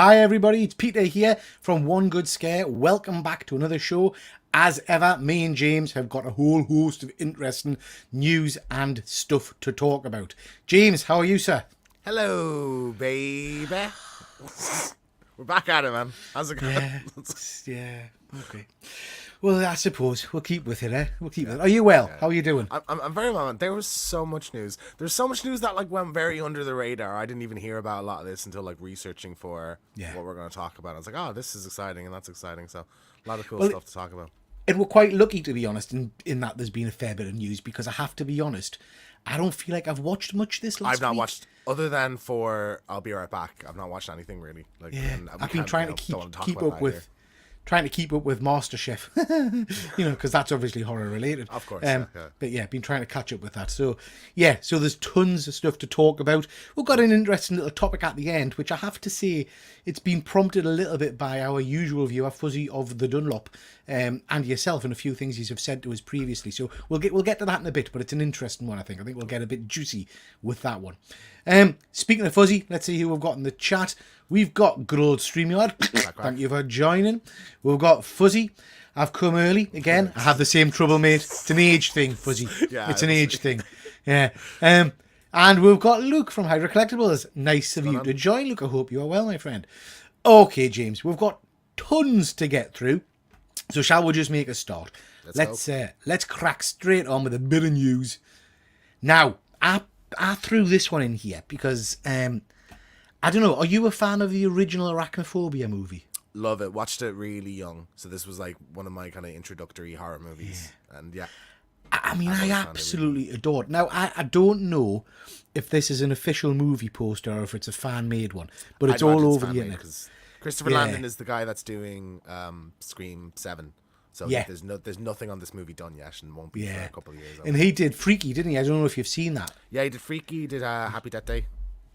Hi everybody, it's Peter here from One Good Scare. Welcome back to another show. As ever, me and James have got a whole host of interesting news and stuff to talk about. James, how are you, sir? Hello, baby. We're back at it, man. How's it going? Yeah, okay. Well, I suppose we'll keep with it, eh? We'll keep with it. Are you well? Yeah. How are you doing? I'm very well, man. There was so much news. There's so much news that went very under the radar. I didn't even hear about a lot of this until researching for what we're going to talk about. I was like, oh, this is exciting and that's exciting. So a lot of cool stuff to talk about. And we're quite lucky, to be honest, in that there's been a fair bit of news, because I have to be honest, I don't feel like I've watched much this last week. I've not watched, other than for I'll Be Right Back, I've not watched anything really. I've been trying to keep up with MasterChef, because that's obviously horror related. Of course, But yeah, been trying to catch up with that. So there's tons of stuff to talk about. We've got an interesting little topic at the end, which I have to say, it's been prompted a little bit by our usual viewer, Fuzzy of the Dunlop, and yourself, and a few things you have said to us previously. So we'll get to that in a bit, but it's an interesting one, I think. I think we'll get a bit juicy with that one. Speaking of Fuzzy, let's see who we've got in the chat. We've got good old StreamYard. Thank you for joining. We've got Fuzzy. I've come early again. I have the same trouble, mate. It's an age thing, Fuzzy. Yeah, it's an age thing. Yeah. And we've got Luke from Hydra Collectibles. Nice of you to join, Luke. I hope you are well, my friend. Okay, James, we've got tons to get through. So shall we just make a start? Let's crack straight on with a bit of news. Now, I threw this one in here because I don't know. Are you a fan of the original Arachnophobia movie? Love it. Watched it really young, so this was one of my kind of introductory horror movies, and I absolutely adore it. Now, I don't know if this is an official movie poster or if it's a fan-made one, but it's all over the internet. Because Christopher Landon is the guy that's doing Scream 7. So there's nothing on this movie done yet, and won't be for a couple of years. And he did Freaky, didn't he? I don't know if you've seen that. Yeah, he did Freaky. He did Happy Death Day.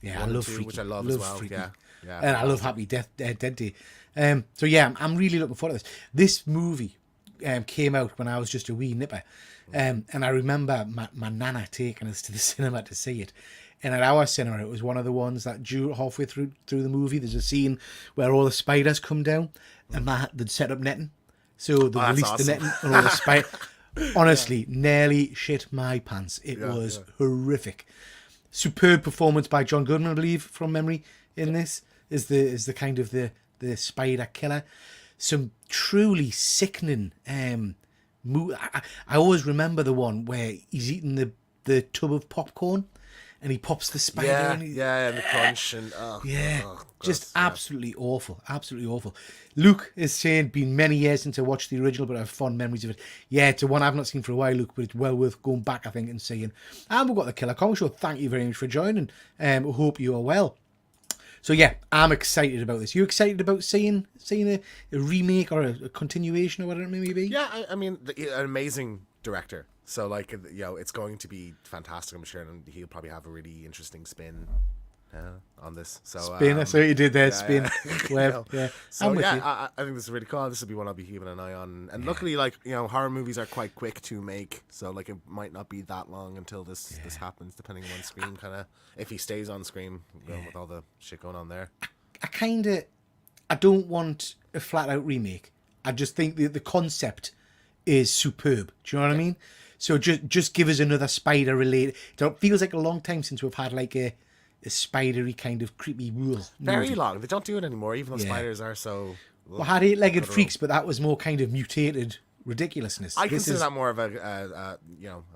Yeah, I love Freaky, which I love as well. Freaky. Yeah, and I love Happy Dead Day. So yeah, I'm really looking forward to this. This movie came out when I was just a wee nipper, and I remember my nana taking us to the cinema to see it. And at our cinema, it was one of the ones that halfway through the movie, there's a scene where all the spiders come down, and they'd set up netting. So they released the netting and all the spiders. Honestly, nearly shit my pants. It was horrific. Superb performance by John Goodman, I believe, from memory. In this is the kind of the spider killer. Some truly sickening. I always remember the one where he's eating the tub of popcorn, and he pops the spider. And the crunch and absolutely awful, absolutely awful. Luke is saying, been many years since I watched the original, but I have fond memories of it. Yeah, it's a one I've not seen for a while, Luke, but it's well worth going back, I think, and seeing. And we've got the Killer Comic Show. Thank you very much for joining. Hope you are well. So yeah, I'm excited about this. You excited about seeing a remake or a continuation or whatever it may be? Yeah, I mean, an amazing director. So it's going to be fantastic, I'm sure, and he'll probably have a really interesting spin on this. So spin, I saw what you did there. Spin. Web. Yeah. So I think this is really cool. This will be one I'll be keeping an eye on. And luckily, horror movies are quite quick to make, so it might not be that long until this happens, depending on when Scream if he stays on Scream, with all the shit going on there. I don't want a flat out remake. I just think the concept is superb. Do you know what I mean? So just give us another spider related. It feels like a long time since we've had a spidery kind of creepy rule. Very long. They don't do it anymore, even though spiders are so. Well, I had Eight-Legged Freaks, but that was more kind of mutated ridiculousness. I consider that more of a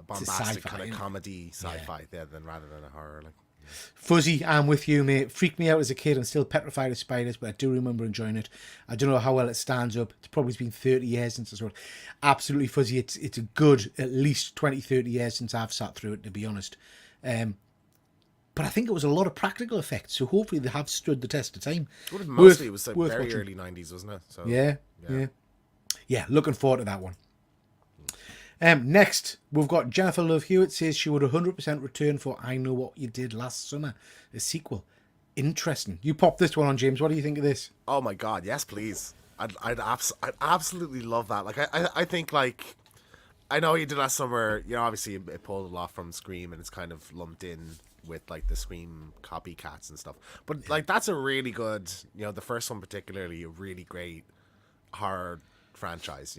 bombastic kind of comedy sci-fi than rather than a horror. Fuzzy, I'm with you, mate. Freaked me out as a kid. I'm still petrified of spiders, but I do remember enjoying it. I don't know how well it stands up. It's probably been 30 years since I saw it. Absolutely, Fuzzy. It's a good at least 20, 30 years since I've sat through it, to be honest. But I think it was a lot of practical effects, so hopefully they have stood the test of time. Mostly it was very early 90s, wasn't it? So, yeah. Looking forward to that one. Next, we've got Jennifer Love Hewitt says she would 100% return for I Know What You Did Last Summer, a sequel. Interesting. You popped this one on, James. What do you think of this? Oh my God, yes, please. I'd absolutely love that. I think I know you did last summer. Obviously it pulled a lot from Scream, and it's kind of lumped in. with like the Scream copycats and stuff. But like that's a really good, the first one particularly, a really great horror franchise.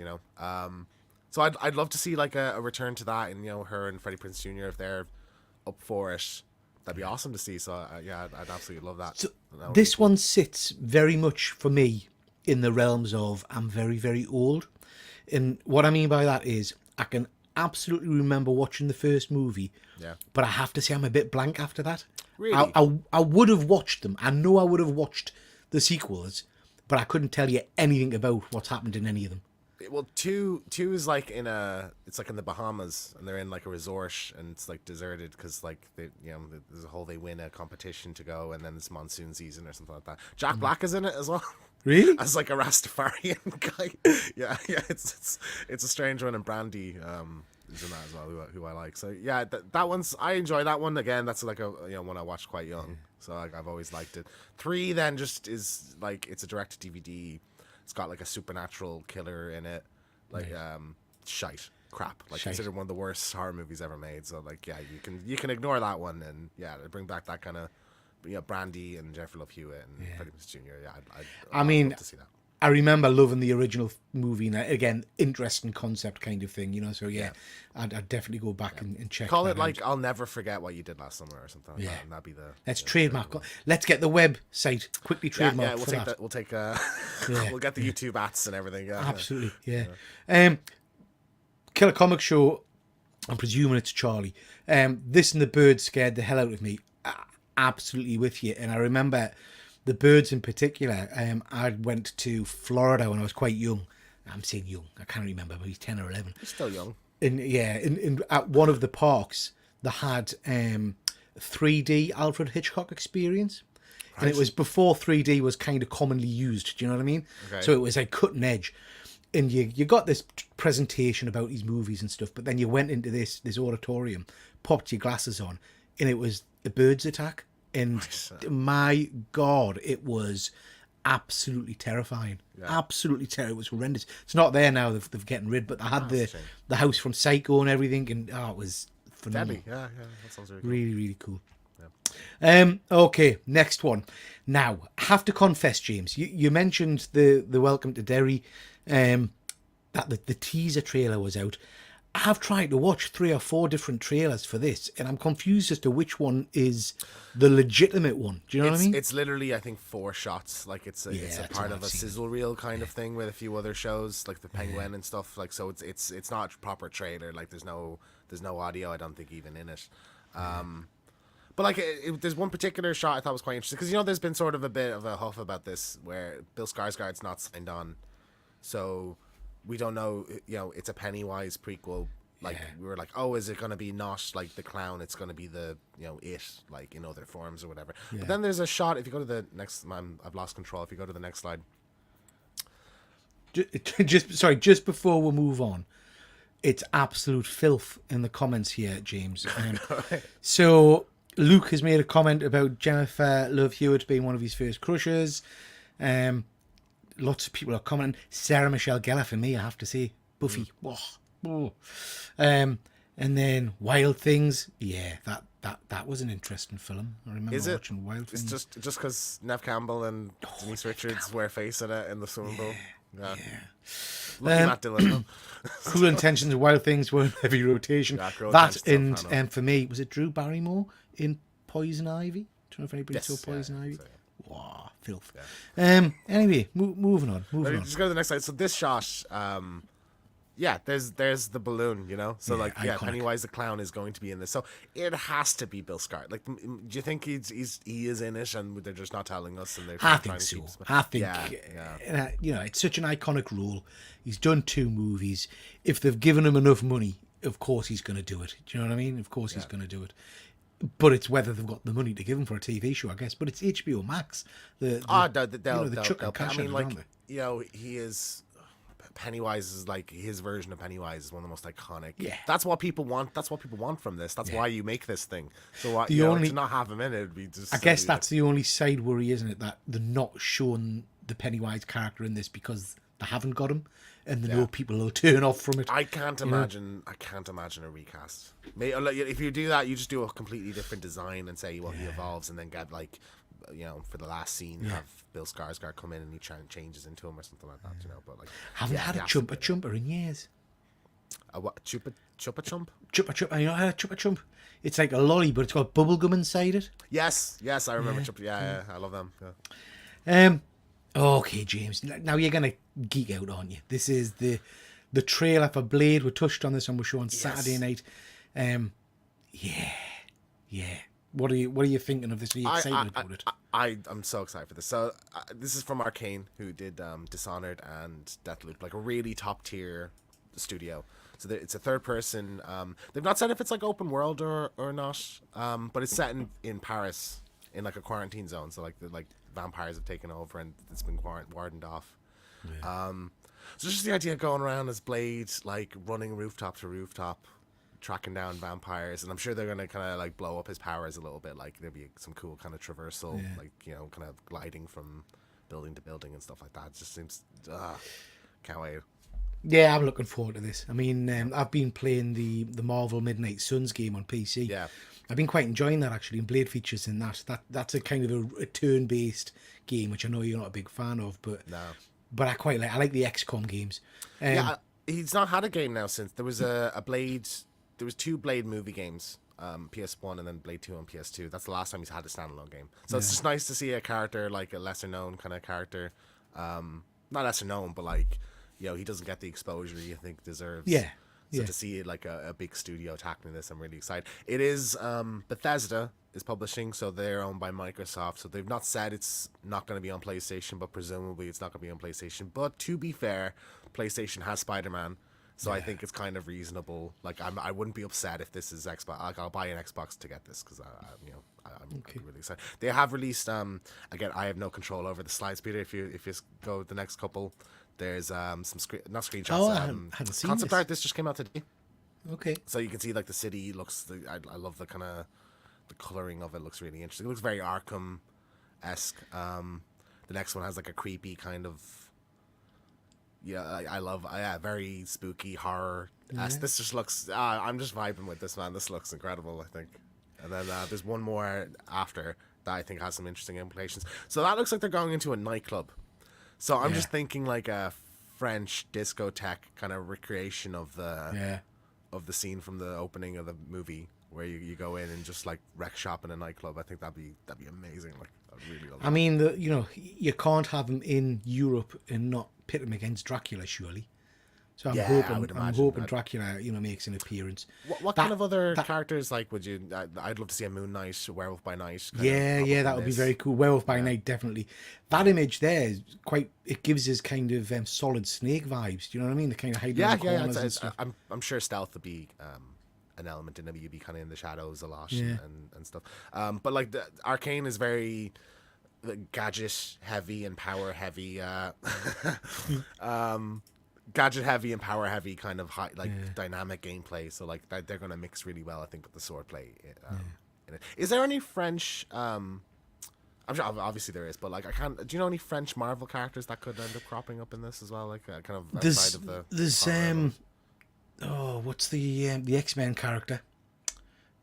So I'd love to see like a return to that, and her and Freddie Prinze Jr. if they're up for it. That'd be awesome to see. So I'd absolutely love that. So That would this be cool. one sits very much for me in the realms of I'm very, very old. And what I mean by that is I can absolutely remember watching the first movie, Yeah. but I have to say I'm a bit blank after that. Really? I would have watched them. I know I would have watched the sequels, but I couldn't tell you anything about what's happened in any of them. Well, two is like it's like in the Bahamas, and they're in like a resort, and it's like deserted because like there's a whole, they win a competition to go, and then it's monsoon season or something like that. Jack Black is in it as well. Really? As like a Rastafarian guy. Yeah, it's a strange one, and Brandy is in that as well, who I like. So yeah, that one's, I enjoy that one. Again, that's like a one I watched quite young, so like, I've always liked it. 3 then just is like, it's a direct to DVD. It's got like a supernatural killer in it, like shite crap, like Shite. considered one of the worst horror movies ever made. So like, yeah, you can ignore that one, and they bring back that kind of Brandy and Jennifer Love Hewitt and Freddie Prinze Jr. Yeah, I mean, I'd love to see that. I remember loving the original movie. And again, interesting concept kind of thing, So I'd definitely go back and check. Call that it like out. I'll never forget what you did last summer or something like that, and that'd be the Let's trademark. Let's get the website quickly trademarked. yeah, we'll for take that. that. We'll take we'll get the YouTube ads and everything. Yeah, Absolutely, yeah. Killer Comic Show. I'm presuming it's Charlie. This and the Birds scared the hell out of me. Absolutely with you. And I remember the Birds in particular. I went to Florida when I was quite young. I'm saying young. I can't remember, maybe 10 or 11. You're still young. And in at one of the parks, they had 3D Alfred Hitchcock experience. And it was before 3D was kind of commonly used. Do you know what I mean? Okay. So it was like cutting edge. And you got this presentation about these movies and stuff, but then you went into this auditorium, popped your glasses on, and it was the Birds Attack. And my God, it was absolutely terrifying. Yeah. Absolutely terrible. It was horrendous. It's not there now. They've getting rid, but they had that's a shame. the house from Psycho and everything, and it was phenomenal. Deadly. Yeah, that sounds really cool. Really, really cool. Okay, next one. Now, I have to confess, James, you mentioned the Welcome to Derry, that the teaser trailer was out. I have tried to watch 3 or 4 different trailers for this, and I'm confused as to which one is the legitimate one. Do you know what I mean? It's literally, I think, 4 shots. Like it's a that's part what of I've a seen. sizzle reel kind of thing with a few other shows, like the Penguin and stuff. Like, so it's not a proper trailer. Like there's no audio, I don't think, even in it. But like there's one particular shot I thought was quite interesting, because there's been sort of a bit of a huff about this where Bill Skarsgård's not signed on, so we don't know. It's a Pennywise prequel. Like we were like, oh, is it going to be not like the clown? It's going to be the it, like in other forms or whatever. Yeah. But then there's a shot. If you go to the next, I've lost control. If you go to the next slide. Just before we move on, it's absolute filth in the comments here, James. So Luke has made a comment about Jennifer Love Hewitt being one of his first crushes. Lots of people are commenting. Sarah Michelle Gellar for me, I have to say. Buffy. Oh. And then Wild Things. Yeah, that was an interesting film. I remember watching Wild Things. It's just because Nev Campbell and Denise Richards wear face in it in the swimming pool. Yeah. Lucky Matt Dillon. Cruel Intentions and Wild Things were in heavy rotation. Yeah, Cruel That Intentions, and for me, was it Drew Barrymore in Poison Ivy? Do you know if anybody Yes, saw Poison Ivy? so, yeah. Wow, filth. Yeah. Anyway, moving on. Just go to the next slide. So this shot, there's the balloon, So iconic. Pennywise the clown is going to be in this. So it has to be Bill Skarsgård. Like, do you think he is in it, and they're just not telling us? And they're I trying think to so. keep... I think, Yeah. it's such an iconic role. He's done 2 movies. If they've given him enough money, of course he's going to do it. Do you know what I mean? Of course he's going to do it. But it's whether they've got the money to give him for a TV show, I guess. But it's HBO Max. They'll cash I mean, out, like, aren't they? he is... Pennywise is like, his version of Pennywise is one of the most iconic. Yeah. That's what people want. That's what people want from this. That's why you make this thing. So what, only- to not have him in it would be just... I guess that's the only side worry, isn't it? That they're not showing the Pennywise character in this because they haven't got him, and they know people will turn off from it. I can't imagine a recast. If you do that, you just do a completely different design and say, well, he evolves, and then get like, for the last scene, have Bill Skarsgård come in and he changes into him or something like that. But like, Haven't had a chumper in years. A what? Chupa chump? Chupa chump. You know, had a chupa chump. It's like a lolly, but it's got bubblegum inside it. Yes, I remember chupa. Yeah, I love them. Yeah. Okay, James. Now you're gonna geek out, aren't you? This is the trailer for Blade. We touched on this on the show on Saturday night. Yeah. What are you thinking of this? Are you excited about it? I'm so excited for this. So this is from Arcane, who did Dishonored and Deathloop, like a really top tier studio. So it's a third person. They've not said if it's like open world or not, but it's set in Paris in like a quarantine zone. So like the vampires have taken over and it's been wardened off. Yeah. So just the idea of going around as Blade, like running rooftop to rooftop, tracking down vampires, and I'm sure they're gonna kind of like blow up his powers a little bit. Like there'll be some cool kind of traversal, like kind of gliding from building to building and stuff like that. It just seems, can't wait. Yeah, I'm looking forward to this. I mean, I've been playing the Marvel Midnight Suns game on PC. Yeah, I've been quite enjoying that actually, and Blade features in that. That's a kind of a turn-based game, which I know you're not a big fan of, but no. But I like the XCOM games. He's not had a game now since there was a Blade. There was 2 Blade movie games, PS1 and then Blade 2 on PS2. That's the last time he's had a standalone game. So it's just nice to see a character, like a lesser known kind of character. Not lesser known, but like, he doesn't get the exposure you think deserves. Yeah. So to see like a big studio tackling this, I'm really excited. It is Bethesda is publishing, so they're owned by Microsoft. So they've not said it's not going to be on PlayStation, but presumably it's not going to be on PlayStation. But to be fair, PlayStation has Spider-Man. So I think it's kind of reasonable. Like I wouldn't be upset if this is Xbox. Like I'll buy an Xbox to get this because I'm really excited. They have released again. I have no control over the slide speeder. If you go the next couple, there's some not screenshots. Oh, I hadn't seen concept this. art. This just came out today. Okay. So you can see like the city looks. I love the kind of the coloring of it. Looks really interesting. It looks very Arkham-esque. The next one has like a creepy kind of. Yeah, I love. Very spooky horror. This just looks. I'm just vibing with this, man. This looks incredible, I think. And then there's one more after that I think has some interesting implications. So that looks like they're going into a nightclub. So I'm just thinking like a French discotheque kind of recreation of the scene from the opening of the movie, where you go in and just like wreck shop in a nightclub. I think that'd be amazing. Like I really love that. I mean, you can't have him in Europe and not pit him against Dracula, surely. So I'm hoping Dracula, makes an appearance. What kind of other characters would you? I'd love to see a Moon Knight, Werewolf by Night. That would be very cool. Werewolf by Night, definitely. That image there is it gives us kind of Solid Snake vibes. Do you know what I mean? The kind of hiding in the corners and stuff. I'm sure stealth would be an element in it. You'd be kind of in the shadows a lot and stuff. But like the Arcane is very gadget heavy and power heavy. Gadget heavy and power heavy kind of dynamic gameplay. So like they're going to mix really well, I think, with the swordplay. In it. Is there any French? I'm sure obviously there is, but like do you know any French Marvel characters that could end up cropping up in this as well? Like kind of outside of the. There's what's the X-Men character?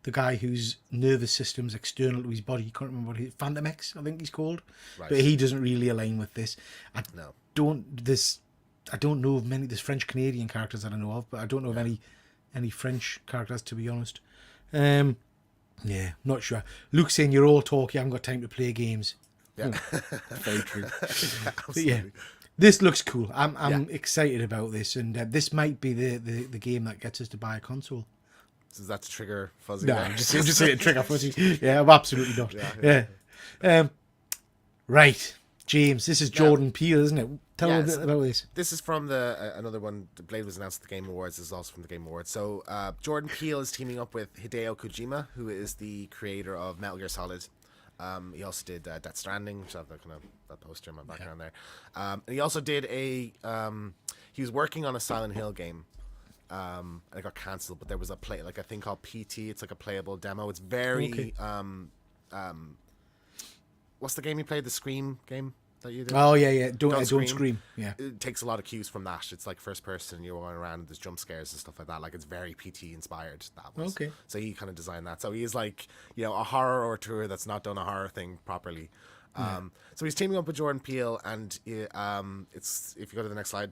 The guy whose nervous system's external to his body. You can't remember what Phantom X, I think he's called. Right. But he doesn't really align with this. I don't know of many. There's French Canadian characters that I know of, but I don't know of any French characters, to be honest. Not sure. Luke saying you're all talk. You haven't got time to play games. Yeah, very true. This looks cool. I'm excited about this, and this might be the game that gets us to buy a console. Is that to trigger fuzzy? No, I'm just saying trigger fuzzy. Yeah, I'm absolutely not. Yeah. Right, James. This is Jordan Peele, isn't it? Tell me a bit about this. This is from another one. Blade was announced at the Game Awards. This is also from the Game Awards. So Jordan Peele is teaming up with Hideo Kojima, who is the creator of Metal Gear Solid. He also did Death Stranding, which I have that poster in my background there. And he also did he was working on a Silent Hill game. And it got cancelled, but there was a thing called PT. It's like a playable demo. It's very what's the game he played? The Scream game? that you do. Oh yeah. Don't scream. Yeah. It takes a lot of cues from that. It's like first person, you're going around and there's jump scares and stuff like that. Like it's very PT inspired, that was. Okay. So he kind of designed that. So he is like, a horror auteur that's not done a horror thing properly. So he's teaming up with Jordan Peele, and it's, if you go to the next slide,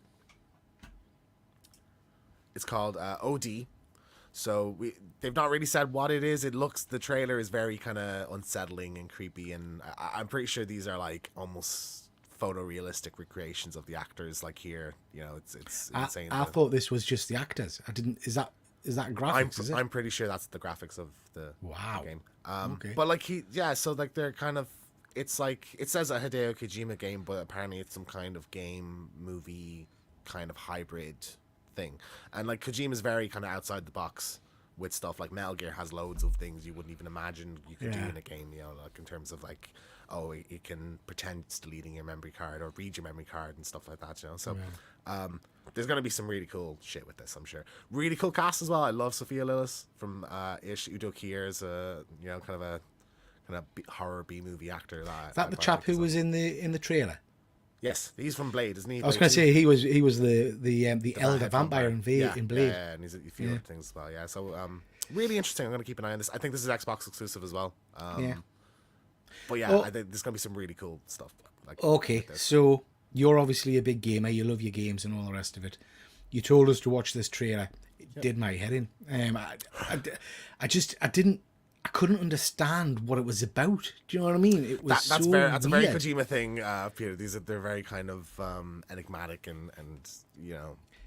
it's called OD. So they've not really said what it is. The trailer is very kind of unsettling and creepy, and I'm pretty sure these are like almost photorealistic recreations of the actors. Like here, it's insane. I thought this was just the actors. I didn't. Is that graphics? Is it? I'm pretty sure that's the graphics of the game. Okay. But like so like they're kind of. It's like, it says a Hideo Kojima game, but apparently it's some kind of game movie kind of hybrid thing. And like Kojima's very kind of outside the box with stuff. Like Metal Gear has loads of things you wouldn't even imagine you could do in a game, like in terms of like, it can pretend it's deleting your memory card or read your memory card and stuff like that, So there's going to be some really cool shit with this, I'm sure. Really cool cast as well. I love Sophia Lillis from Ish. Udo Kier is kind of horror B-movie actor. Is that the chap who was in the trailer? Yes, he's from Blade, isn't he? I was going to say he was the elder vampire in Blade. Yeah, and he's a few other things as well. Yeah, so really interesting. I'm going to keep an eye on this. I think this is Xbox exclusive as well. But yeah, I think there's going to be some really cool stuff. Okay, so you're obviously a big gamer. You love your games and all the rest of it. You told us to watch this trailer. It did my head in. I couldn't understand what it was about. Do you know what I mean? It was that's weird. a very Kojima thing, Peter. They're very kind of enigmatic and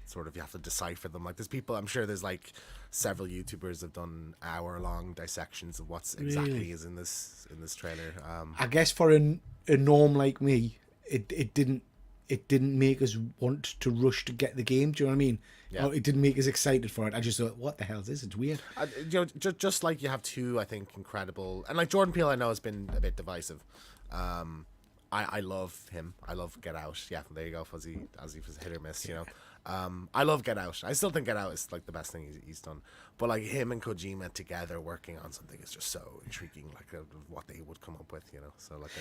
sort of you have to decipher them. Like there's people, I'm sure there's like several YouTubers have done hour-long dissections of what's exactly is in this trailer. I guess for a norm like me, it didn't make us want to rush to get the game. Do you know what I mean? Yeah. It didn't make us excited for it. I just thought, what the hell is this? It's weird. Just like you have two, I think, incredible, and like Jordan Peele, I know has been a bit divisive. I love him. I love Get Out. Yeah, there you go, Fuzzy. As he was hit or miss, I love Get Out. I still think Get Out is like the best thing he's done. But like him and Kojima together working on something is just so intriguing. Like what they would come up with, So like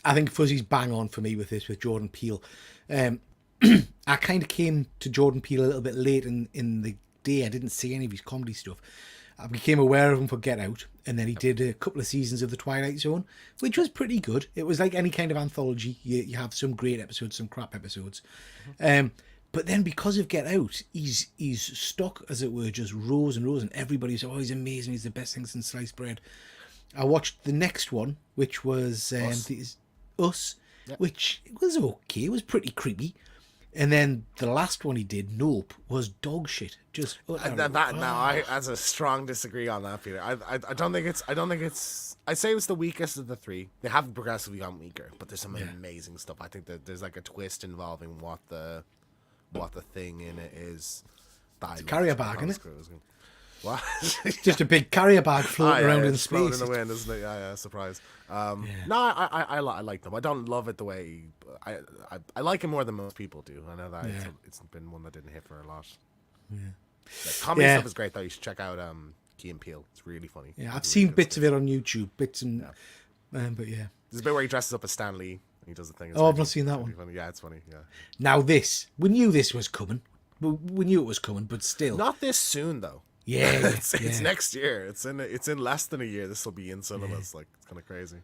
I think Fuzzy's bang on for me with this, with Jordan Peele. I kind of came to Jordan Peele a little bit late in the day. I didn't see any of his comedy stuff. I became aware of him for Get Out, and then he did a couple of seasons of The Twilight Zone, which was pretty good. It was like any kind of anthology. You have some great episodes, some crap episodes. But then because of Get Out, his stock, as it were, just rose and rose, and everybody said, he's amazing, he's the best thing since sliced bread. I watched the next one, which was Us, which was okay. It was pretty creepy. And then the last one he did, Nope, was dog shit. Just I as a strong disagree on that, Peter. I don't think it's. I'd say it was the weakest of the three. They haven't progressively gotten weaker, but there's some amazing stuff. I think that there's like a twist involving what the thing in it is. It's a carrier bag, isn't it? What? Just a big carrier bag floating around in space. In the wind, isn't it? Yeah, surprise. No, I like them. I don't love it the way I like it more than most people do. I know that it's been one that didn't hit for a lot. Yeah. Comedy stuff is great though. You should check out Key and Peele. It's really funny. Yeah, I've seen bits of it on YouTube, but yeah. There's a bit where he dresses up as Stan Lee and he does the thing. I've not seen that one. Funny. Yeah, it's funny. Yeah. Now we knew this was coming. We knew it was coming, but still. Not this soon though. Yeah, it's next year. It's in less than a year. This will be in cinemas. Like it's kind of crazy.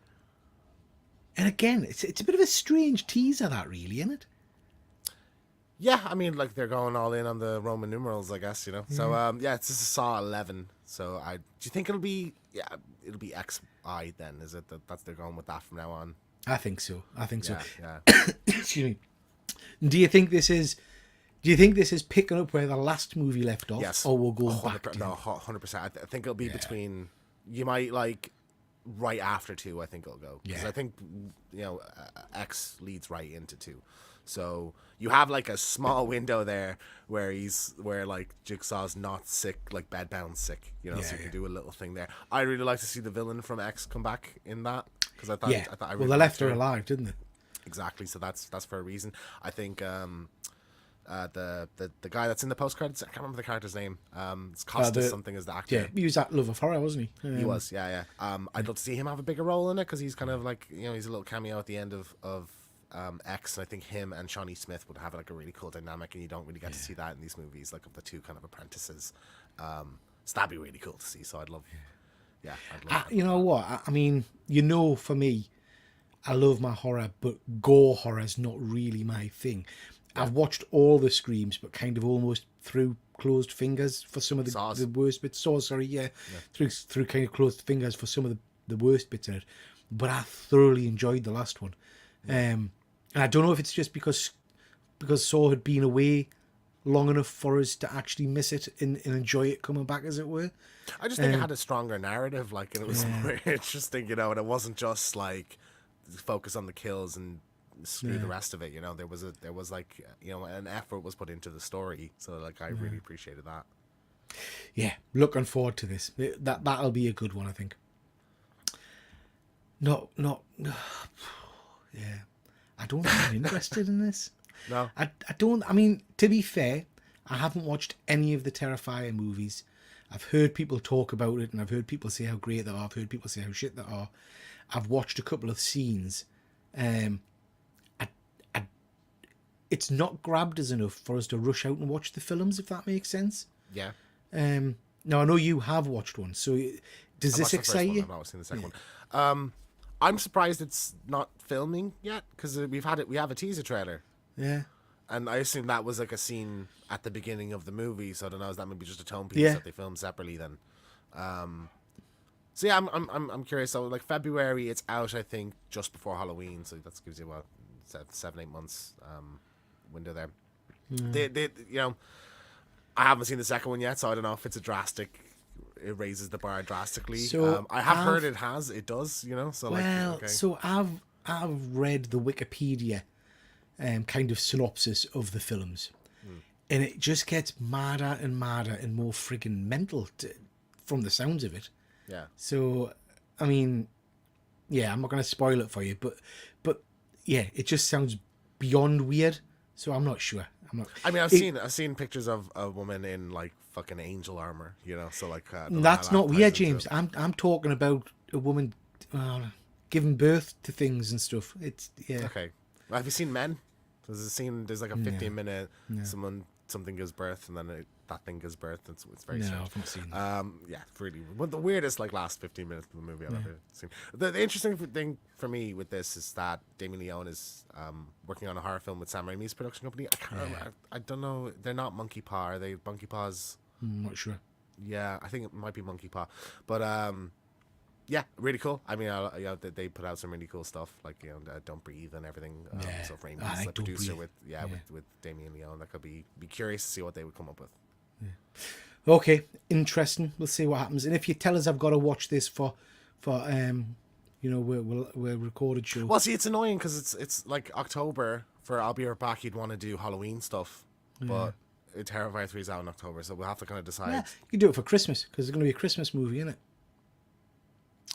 And again, it's a bit of a strange teaser, that really, isn't it? Yeah, I mean, like they're going all in on the Roman numerals, I guess. So it's just Saw 11. So do you think it'll be XI then? Is it that's they're going with that from now on? I think so. Yeah. Excuse me. Do you think this is picking up where the last movie left off? Yes. Or we'll go back? No, 100%. I think it'll be between. You might like right after 2. I think it'll go because I think X leads right into 2. So you have like a small window there where like Jigsaw's not sick, like bedbound sick, so you can do a little thing there. I really like to see the villain from X come back in that because I thought they left her alive, didn't they? Exactly. So that's for a reason. I think the guy that's in the post credits. I can't remember the character's name. It's Costas something as the actor. Yeah, he was that Love of Horror, wasn't he? He was, yeah. I'd love to see him have a bigger role in it because he's kind of like, he's a little cameo at the end of X. And I think him and Shawnee Smith would have like a really cool dynamic, and you don't really get to see that in these movies, like of the two kind of apprentices. So that'd be really cool to see. So I'd love that. You know what? I mean, for me, I love my horror, but gore horror is not really my thing. I've watched all the Screams, but kind of almost through closed fingers for some of the worst bits. Through kind of closed fingers for some of the worst bits in it. But I thoroughly enjoyed the last one, and I don't know if it's just because Saw had been away long enough for us to actually miss it and enjoy it coming back, as it were. I just think it had a stronger narrative, like, and it was more interesting, and it wasn't just like focus on the kills and screw the rest of it. There was like an effort was put into the story, so like I really appreciated that. Yeah, looking forward to this. That'll be a good one, I think. Not yeah. I don't think I'm interested in this. No, I don't. I mean, to be fair, I haven't watched any of the Terrifier movies. I've heard people talk about it, and I've heard people say how great they are. I've heard people say how shit they are. I've watched a couple of scenes. It's not grabbed us enough for us to rush out and watch the films, if that makes sense. yeah. Now I know you have watched one, so does this excite you? I've not seen the second one. I'm surprised it's not filming yet because we have a teaser trailer. Yeah. And I assume that was like a scene at the beginning of the movie, so I don't know, is that maybe just a tone piece that they filmed separately then? So yeah, I'm curious. So like February, it's out, I think, just before Halloween, so that gives you 7-8 months window there. They I haven't seen the second one yet, so I don't know if it's it raises the bar drastically. So I have heard it does, so So I've read the Wikipedia kind of synopsis of the films, and it just gets madder and madder and more friggin' mental from the sounds of it. Yeah. So, I mean, yeah, I'm not going to spoil it for you, but yeah, it just sounds beyond weird. So I'm not sure. I mean, I've seen pictures of a woman in like fucking angel armor, so like that's not weird, James. I'm talking about a woman giving birth to things and stuff. It's Okay. Well, have you seen Men? There's a scene. There's like a 15-minute something gives birth, and then that thing gives birth. It's very strange. I haven't seen yeah, really. One of the weirdest like last 15 minutes of the movie I've ever seen. The interesting thing for me with this is that Damien Leone is working on a horror film with Sam Raimi's production company. I can't remember. I don't know. They're not Monkey Paw. Are they Monkey Paws? I'm not sure. Yeah, I think it might be Monkey Paw. But yeah, really cool. I mean, they put out some really cool stuff, like Don't Breathe and everything. So Raimi's the producer with Damien Leone. That could be curious to see what they would come up with. Yeah. Okay, interesting. We'll see what happens. And if you tell us I've got to watch this for we're recorded show. Well, see, it's annoying because it's like October for I'll Be Right Back. You'd want to do Halloween stuff, but Terrifier 3 is out in October, so we'll have to kind of decide. Yeah, you can do it for Christmas because there's going to be a Christmas movie in it.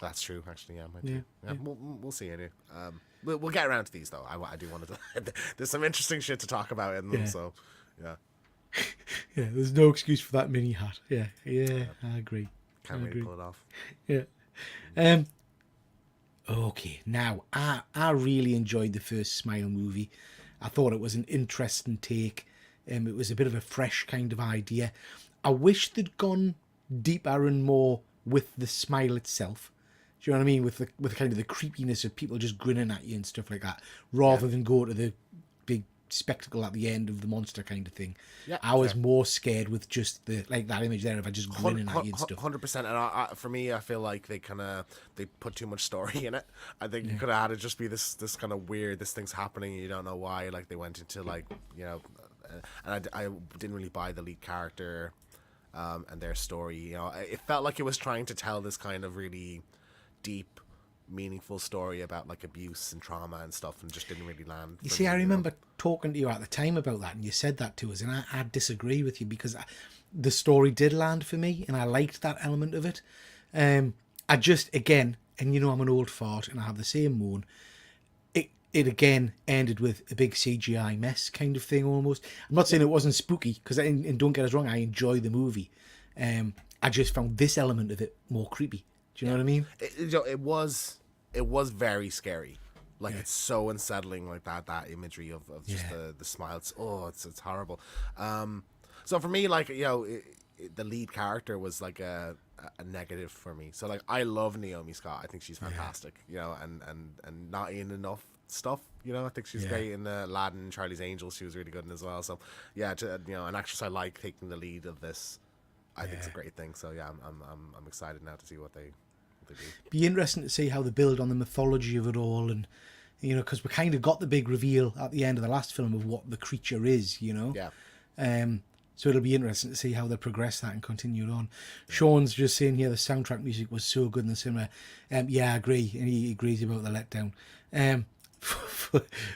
That's true, actually. Yeah. We'll see. Anyway. We'll get around to these though. I do want to. There's some interesting shit to talk about in them. So, yeah. Yeah, there's no excuse for that mini hat. Yeah, I agree. Can't wait to pull it off. Yeah. Okay, now I really enjoyed the first Smile movie. I thought it was an interesting take. It was a bit of a fresh kind of idea. I wish they'd gone deeper and more with the Smile itself. Do you know what I mean? With the kind of the creepiness of people just grinning at you and stuff like that, rather than go to the big spectacle at the end of the monster kind of thing. Yeah, I was more scared with just that image there of just grinning at you and stuff. 100%. And for me, I feel like they put too much story in it. I think you could have had it just be this kind of weird, this thing's happening and you don't know why. Like they went into and I didn't really buy the lead character and their story. It felt like it was trying to tell this kind of really deep, meaningful story about like abuse and trauma and stuff, and just didn't really land. You see, I remember talking to you at the time about that, and you said that to us, and I disagree with you because the story did land for me, and I liked that element of it. I just, again, and I'm an old fart, and I have the same moan. it again ended with a big CGI mess kind of thing almost. I'm not saying it wasn't spooky, because and don't get us wrong, I enjoy the movie. I just found this element of it more creepy. Do you know what I mean? It was very scary. Like it's so unsettling, like that imagery of just the smile. It's horrible. So for me, like the lead character was like a negative for me. So like I love Naomi Scott. I think she's fantastic. And not in enough stuff. I think she's great in Aladdin, Charlie's Angels. She was really good in as well. So an actress I like taking the lead of this, I think it's a great thing. So I'm excited now to see what they do. Be interesting to see how they build on the mythology of it all, and because we kind of got the big reveal at the end of the last film of what the creature is. So it'll be interesting to see how they progress that and continue it on. Sean's just saying here the soundtrack music was so good in the cinema. I agree, and he agrees about the letdown.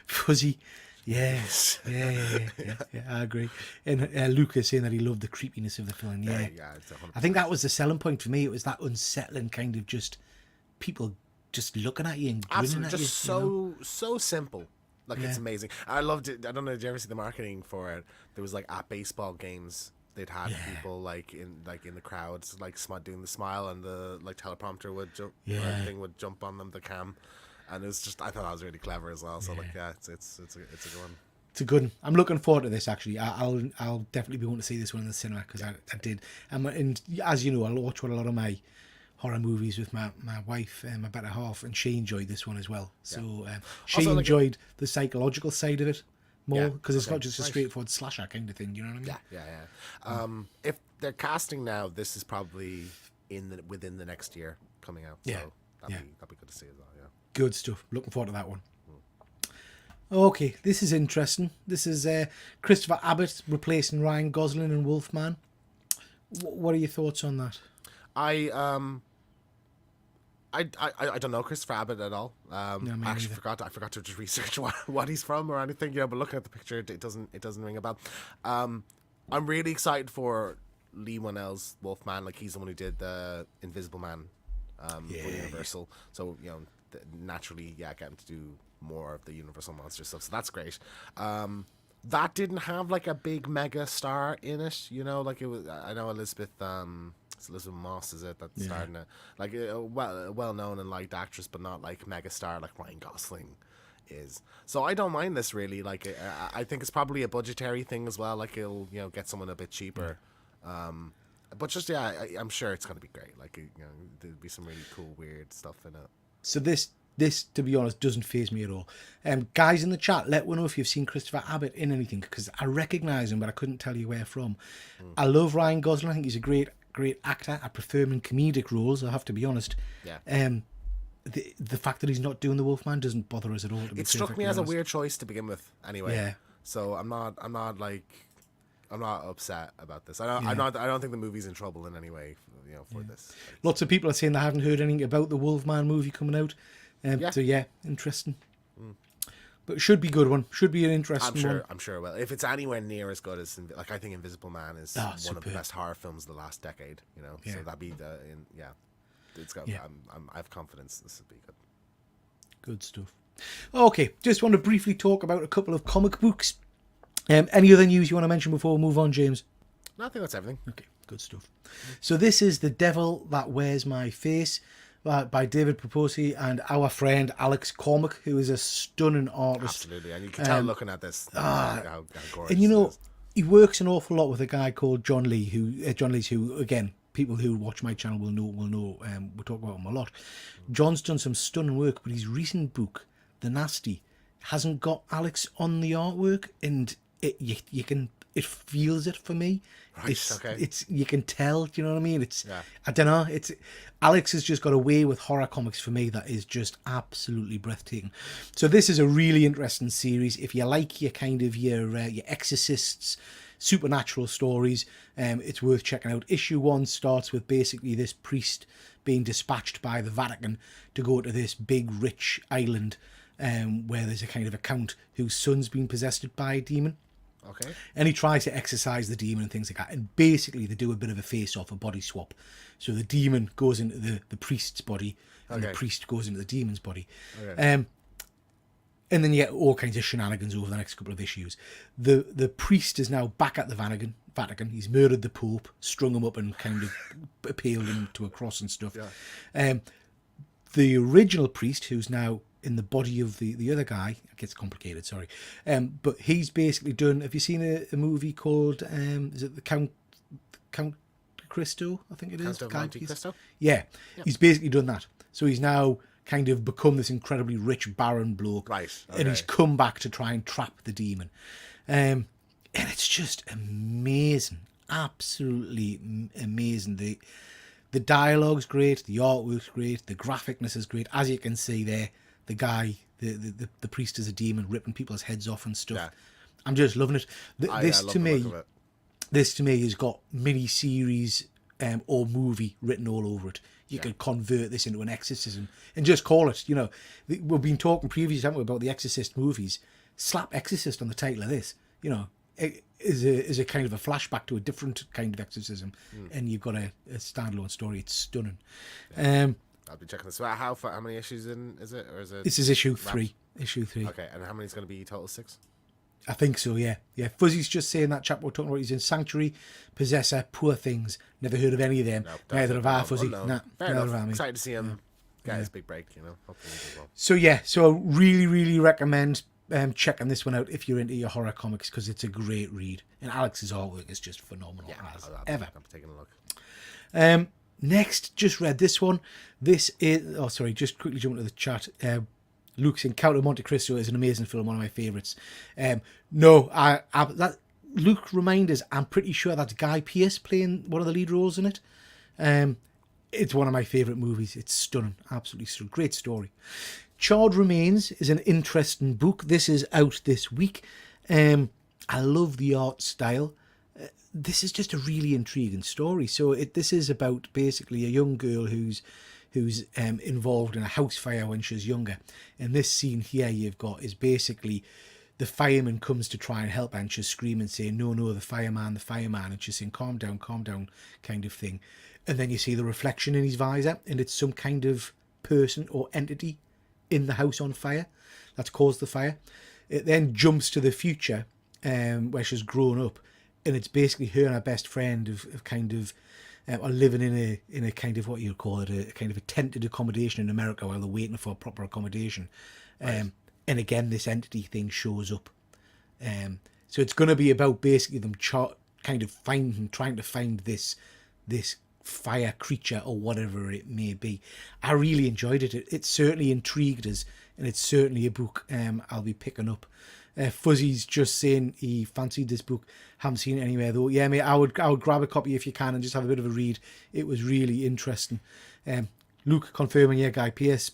Fuzzy, yes, yeah, I agree. And Lucas saying that he loved the creepiness of the film. I think that was the selling point for me. It was that unsettling kind of just people just looking at you and grinning at just you. So simple. Like it's amazing. I loved it. I don't know. Did you ever see the marketing for it? There was like at baseball games, they'd had people like in the crowds, like doing the smile, and the like teleprompter would jump, thing would jump on them, the cam, and it was just, I thought that was really clever as well. So it's a good one. It's a good one. I'm looking forward to this actually. I'll definitely be wanting to see this one in the cinema, because I did. And as you know, I watch a lot of my horror movies with my wife and my better half, and she enjoyed this one as well. So she also enjoyed the psychological side of it more, because it's not just a straightforward slasher kind of thing. You know what I mean? If they're casting now, this is probably within the next year coming out. So that'd be good to see as well. Yeah. Good stuff. Looking forward to that one. Okay, this is interesting. This is Christopher Abbott replacing Ryan Gosling in Wolfman. What are your thoughts on that? I don't know Christopher Abbott at all. I actually forgot to just research what he's from or anything. But looking at the picture, it doesn't ring a bell. I'm really excited for Lee Whannell's Wolfman. Like, he's the one who did the Invisible Man for Universal. So naturally, get him to do more of the Universal monster stuff. So that's great. That didn't have like a big mega star in it. Like it was. I know Elizabeth. It's Elizabeth Moss, is it, that's starting it? Like a well known and liked actress, but not like mega star like Ryan Gosling is. So I don't mind this really. Like I think it's probably a budgetary thing as well. Like he'll get someone a bit cheaper. But just I'm sure it's gonna be great. Like there'll be some really cool weird stuff in it. So this to be honest doesn't faze me at all. Guys in the chat, let me know if you've seen Christopher Abbott in anything, because I recognise him, but I couldn't tell you where from. I love Ryan Gosling. I think he's a great actor. I prefer him in comedic roles, I have to be honest. The fact that he's not doing the Wolfman doesn't bother us at all. It struck me as a weird choice to begin with anyway. So I'm not upset about this. I don't think the movie's in trouble in any way for this. Lots of people are saying they haven't heard anything about the Wolfman movie coming out. So interesting. But it should be a good one. Should be an interesting one. I'm sure it will. If it's anywhere near as good as, like, I think Invisible Man is one of the best horror films of the last decade. So that'd be it's got. I have confidence this will be good. Good stuff. Okay, just want to briefly talk about a couple of comic books. Any other news you want to mention before we move on, James? No, I think that's everything. Okay, good stuff. So this is The Devil That Wears My Face, by David Proposi and our friend Alex Cormack, who is a stunning artist. Absolutely, and you can tell looking at this how gorgeous. And he works an awful lot with a guy called John Lees, who again, people who watch my channel will know. We talk about him a lot. John's done some stunning work, but his recent book, The Nasty, hasn't got Alex on the artwork, and it feels it for me. Right, It's you can tell. Do you know what I mean? I don't know. Alex has just got a way with horror comics for me that is just absolutely breathtaking. So this is a really interesting series. If you like your exorcists, supernatural stories, it's worth checking out. Issue 1 starts with basically this priest being dispatched by the Vatican to go to this big rich island where there's a kind of a count whose son's been possessed by a demon. Okay. And he tries to exorcise the demon and things like that. And basically they do a bit of a face-off, a body swap. So the demon goes into the priest's body and the priest goes into the demon's body. Okay. And then you get all kinds of shenanigans over the next couple of issues. The priest is now back at the Vatican. He's murdered the Pope, strung him up and kind of appealed him to a cross and stuff. Yeah. The original priest, who's now in the body of the other guy, it gets complicated, sorry. But he's basically done, have you seen a movie called, is it the Count Cristo, I think it is? Count of Monte Cristo? Yeah, Yep. he's basically done that. So he's now kind of become this incredibly rich baron bloke. Right, And he's okay. come back to try and trap the demon. And it's just amazing. Absolutely amazing. The dialogue's great, the artwork's great, the graphicness is great. As you can see there, the guy, the priest is a demon ripping people's heads off and stuff. Yeah. I'm just loving it. I This love to the me, look of it. this to me has got mini-series or movie written all over it. You could convert this into an exorcism and just call it, we've been talking previously, haven't we, about the Exorcist movies. Slap Exorcist on the title of this, it is a kind of a flashback to a different kind of exorcism, and you've got a standalone story. It's stunning. I'll be checking this out. How many issues in is it, or is it? This is issue wrapped? 3. Issue 3. Okay, and how many is going to be total? 6? I think so, yeah. Yeah, Fuzzy's just saying that chap we're talking about, he's in Sanctuary, Possessor, Poor Things. Never heard of any of them. No, Neither have I, Fuzzy. unknown. Nah, Fair neither enough. have I. Excited to see him get his big break. Hopefully he does well. So yeah, so I really, really recommend checking this one out if you're into your horror comics, because it's a great read. And Alex's artwork is just phenomenal as ever. I'm taking a look. Next, just read this one. This is, just quickly jump into the chat. Luke's in Count of Monte Cristo is an amazing film, one of my favourites. Luke, remind us, I'm pretty sure that's Guy Pearce playing one of the lead roles in it. It's one of my favourite movies. It's stunning, absolutely stunning. Great story. Charred Remains is an interesting book. This is out this week. I love the art style. This is just a really intriguing story. So this is about basically a young girl who's involved in a house fire when she's younger. And this scene here you've got is basically the fireman comes to try and help her, and she's screaming, saying, no, the fireman, and she's saying, calm down, kind of thing. And then you see the reflection in his visor, and it's some kind of person or entity in the house on fire that's caused the fire. It then jumps to the future, where she's grown up, and it's basically her and her best friend are living in a kind of, what you call it, a kind of a tented accommodation in America while they're waiting for proper accommodation. Right. And again, this entity thing shows up. So it's going to be about basically them trying to find this fire creature or whatever it may be. I really enjoyed it. It certainly intrigued us, and it's certainly a book I'll be picking up. Fuzzy's just saying he fancied this book. Haven't seen it anywhere though. Yeah, mate, I would grab a copy if you can and just have a bit of a read. It was really interesting. Luke confirming, yeah, Guy Pearce.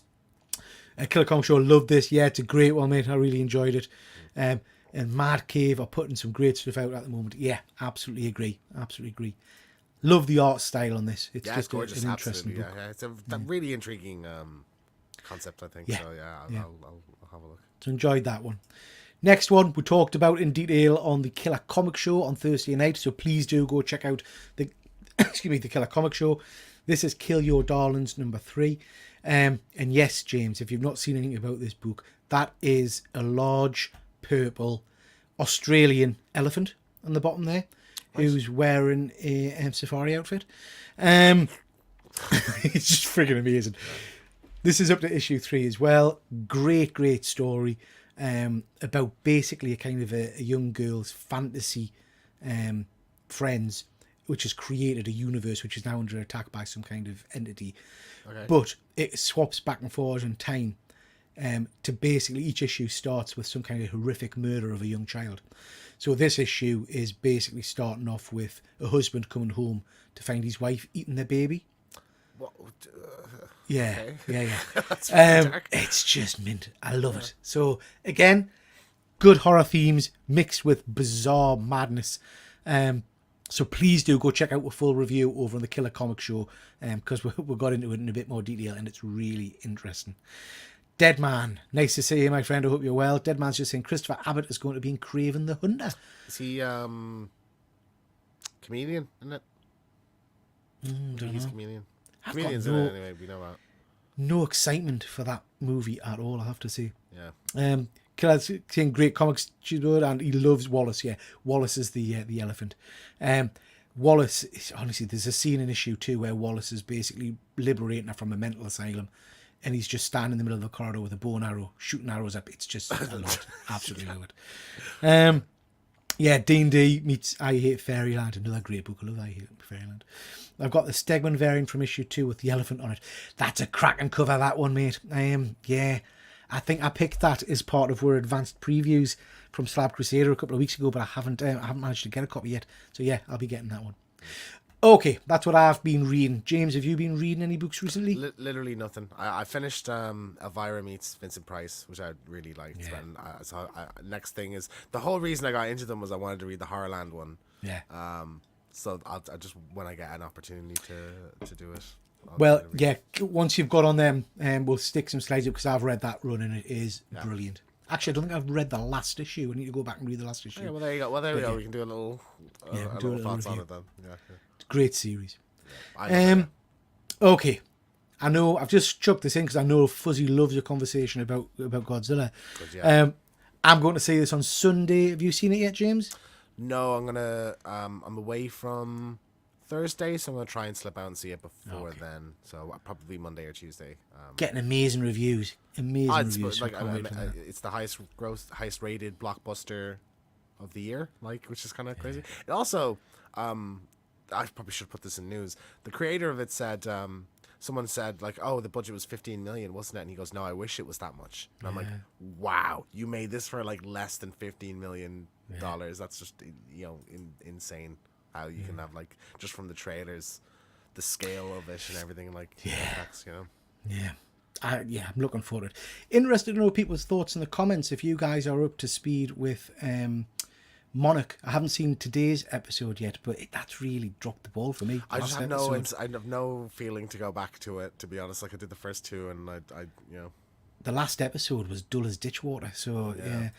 Killer Comic Show, loved this. Yeah, it's a great one, mate. I really enjoyed it. And Mad Cave are putting some great stuff out at the moment. Yeah, absolutely agree. Love the art style on this. It's just gorgeous. an interesting book. Yeah, it's a really intriguing concept, I think. Yeah. So I'll have a look. So enjoyed that one. Next one we talked about in detail on the Killer Comic Show on Thursday night. So please do go check out the the Killer Comic Show. This is Kill Your Darlings number 3. And yes, James, if you've not seen anything about this book, that is a large purple Australian elephant on the bottom there, who's wearing a safari outfit. It's just friggin' amazing. This is up to issue 3 as well. Great story about basically a kind of a young girl's fantasy friends, which has created a universe which is now under attack by some kind of entity. Okay. But it swaps back and forth in time to basically each issue starts with some kind of horrific murder of a young child. So this issue is basically starting off with a husband coming home to find his wife eating their baby. What? Yeah, Okay. yeah. That's really dark. It's just mint. I love it. So again, good horror themes mixed with bizarre madness. So please do go check out a full review over on the Killer Comic Show, because we got into it in a bit more detail and it's really interesting. Dead Man, nice to see you, my friend. I hope you're well. Dead Man's just saying Christopher Abbott is going to be in Craven the Hunter. Is he comedian, isn't it? He's comedian. I've Comedians got in it anyway, we know that. no excitement for that movie at all, I have to say. Yeah. Killer's saying great comics, and he loves Wallace. Yeah, Wallace is the elephant. Wallace, honestly, there's a scene in issue 2 where Wallace is basically liberating her from a mental asylum, and he's just standing in the middle of the corridor with a bow and arrow, shooting arrows up. It's just, I love it. Absolutely love it. Yeah, D&D meets I Hate Fairyland, another great book. I love I Hate Fairyland. I've got the Stegman variant from issue 2 with the elephant on it. That's a cracking cover, that one, mate. Yeah, I think I picked that as part of our advanced previews from Slab Crusader a couple of weeks ago, but I haven't managed to get a copy yet. So yeah, I'll be getting that one. Okay, that's what I've been reading. James, have you been reading any books recently? Literally nothing. I finished Elvira meets Vincent Price, which I really liked. Yeah. And next thing is, the whole reason I got into them was I wanted to read the Horrorland one. Yeah. So I just, when I get an opportunity to do it. Well, yeah, once you've got on them, we'll stick some slides up because I've read that run and it is brilliant. Actually, I don't think I've read the last issue. I need to go back and read the last issue. Yeah, well, there you go. Well, there we go. We can do a little, thoughts on it then. Yeah. Great series. Yeah, okay, I know I've just chucked this in because I know Fuzzy loves a conversation about Godzilla. yeah. I'm going to see this on Sunday. Have you seen it yet, James? No, I'm gonna. I'm away from Thursday, so I'm gonna try and slip out and see it before then. So probably Monday or Tuesday. Getting amazing reviews. Reviews. Like, it's the highest rated blockbuster of the year, which is kind of crazy. It also, I probably should put this in news. The creator of it said, someone said oh, the budget was 15 million, wasn't it? And he goes, no, I wish it was that much. And I'm like, wow, you made this for less than 15 million dollars. That's just insane. How you can have just from the trailers, the scale of it and everything effects, Yeah. I'm looking forward to it. Interested to know people's thoughts in the comments if you guys are up to speed with Monarch. I haven't seen today's episode yet, but that's really dropped the ball for me. I just have I have no feeling to go back to it, to be honest. I did the first two, and I the last episode was dull as ditch water. So yeah.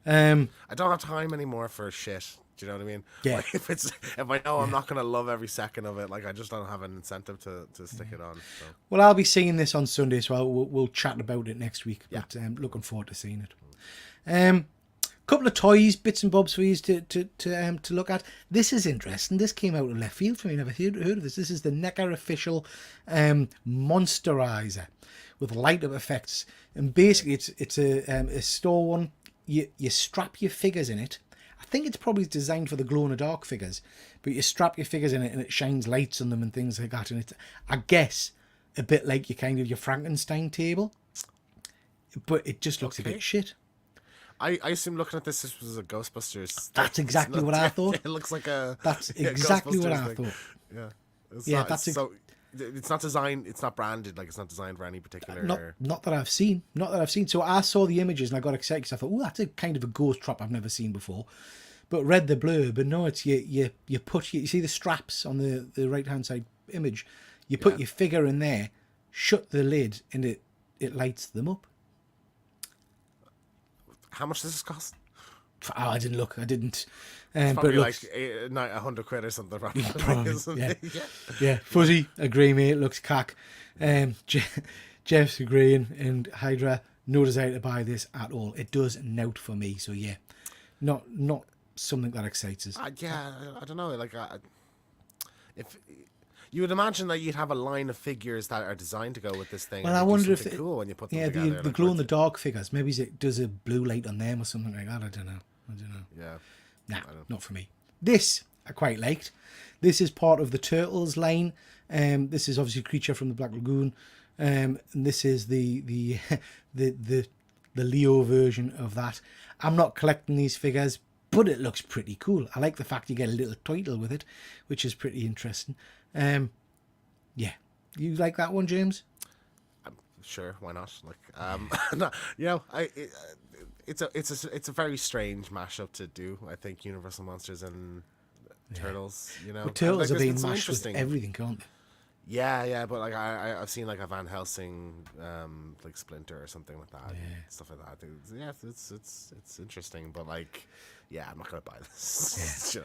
I don't have time anymore for shit. Do you know what I mean? Yeah. If I know I'm not gonna love every second of it, I just don't have an incentive to stick it on. So. Well, I'll be seeing this on Sunday, so we'll chat about it next week. Yeah. But looking forward to seeing it. Couple of toys, bits and bobs for you to look at. This is interesting. This came out of left field for me. Never heard of this. This is the NECA official Monsterizer with light up effects, and basically it's a store one. You strap your figures in it. I think it's probably designed for the glow in the dark figures, but you strap your figures in it and it shines lights on them and things like that. And it's, I guess, a bit like your Frankenstein table, but it just looks a bit shit. I assume looking at this was a Ghostbusters. That's exactly what I thought. It looks like a. That's exactly what I thought. Yeah. It's not designed. It's not branded. It's not designed for any particular. Not that I've seen. Not that I've seen. So I saw the images and I got excited because I thought, oh, that's a kind of a ghost trap I've never seen before. But read the blurb, but no, it's you see the straps on the right hand side image. You put your figure in there, shut the lid, and it lights them up. How much does this cost? Oh, I didn't look. I didn't. It's probably but £100 or something. Probably, yeah. Fuzzy, agree, mate. Looks cack. Jeff's agreeing, and Hydra, no desire to buy this at all. It does nout for me. So yeah, not something that excites us. I don't know. If you would imagine that you'd have a line of figures that are designed to go with this thing. Well, I wonder if cool when you put them together. the glow in the dark figures. Maybe it does a blue light on them or something like that. I don't know. Yeah. Nah, not for me. This I quite liked. This is part of the Turtles line. This is obviously a creature from the Black Lagoon. And this is the Leo version of that. I'm not collecting these figures, but it looks pretty cool. I like the fact you get a little title with it, which is pretty interesting. Yeah, you like that one, James? Sure, why not? It's a very strange mashup to do. I think Universal Monsters and Turtles. But Turtles are being mashed with everything, can't they? Yeah, but I've seen a Van Helsing Splinter or something like that, stuff like that. It's interesting, but I'm not gonna buy this.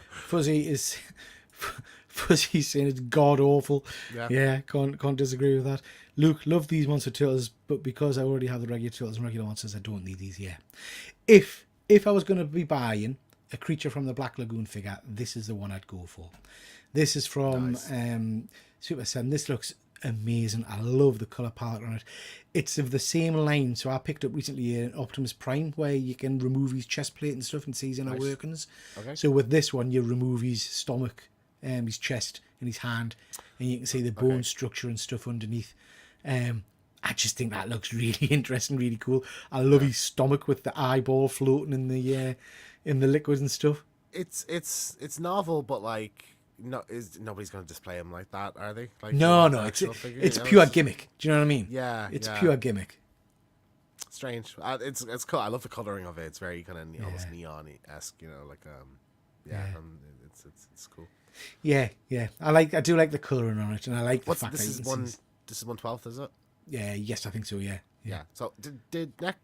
Fuzzy saying it's god awful. Yeah, can't disagree with that. Luke, love these Monster Turtles, but because I already have the regular Turtles and regular Monsters, I don't need these. Yeah, if I was going to be buying a Creature from the Black Lagoon figure, this is the one I'd go for. This is from Super 7. This looks amazing. I love the colour palette on it. It's of the same line. So I picked up recently an Optimus Prime where you can remove his chest plate and stuff and see his inner workings. Okay. So with this one, you remove his stomach, his chest and his hand, and you can see the bone structure and stuff underneath. I just think that looks really interesting, really cool. I love his stomach with the eyeball floating in the liquid and stuff. It's novel, but like nobody's going to display him like that, are they? Like No, figure, it's pure gimmick. Do you know what I mean? Yeah, it's pure gimmick. Strange. It's cool. I love the coloring of it. It's very kind of almost neon-esque, like it's cool. Yeah. I do like the colouring on it, and I like the fact this is one. This is 1/12, is it? Yeah. Yes, I think so. Yeah. So did Neck?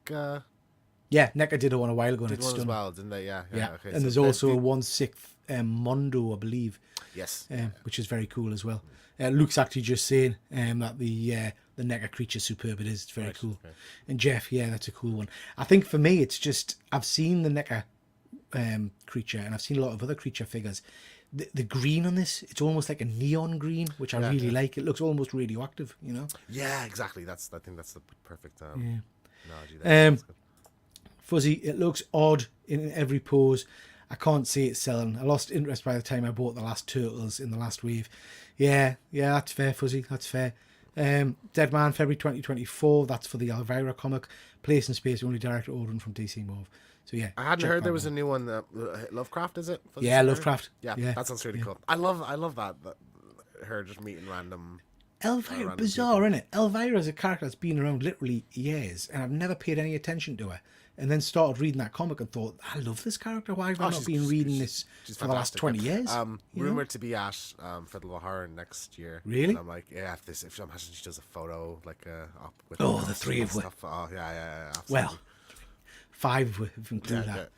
Yeah, NECA did one a while ago, and Did it's one stunning. as well, didn't they? Yeah. Okay. And there's also a 1/6 Mondo, I believe. Yes. Which is very cool as well. Luke's actually just saying that the NECA creature's superb. It is. It's very cool. Okay. And Jeff, that's a cool one. I think for me, it's just I've seen the NECA creature, and I've seen a lot of other creature figures. The green on this, it's almost like a neon green, which I really like. It looks almost radioactive, Yeah, exactly. I think that's the perfect analogy there. Fuzzy, it looks odd in every pose. I can't see it selling. I lost interest by the time I bought the last Turtles in the last wave. Yeah, that's fair, Fuzzy. That's fair. Dead Man, February 2024. That's for the Elvira comic. Place and Space, only direct ordering from DC Mauve. So yeah, I hadn't heard there was a new one. Lovecraft, is it? Yeah, Lovecraft. Yeah, that sounds really cool. I love that her just meeting random. Elvira, bizarre, isn't it? Elvira's a character that's been around literally years, and I've never paid any attention to her. And then started reading that comic and thought, I love this character. Why have I not been reading this for the last 20 years? Rumored to be at Festival of Horror next year. Really? And I'm like, if I imagine she does a photo like up with the three of stuff. Oh yeah. Absolutely. Well, 5 if you include that.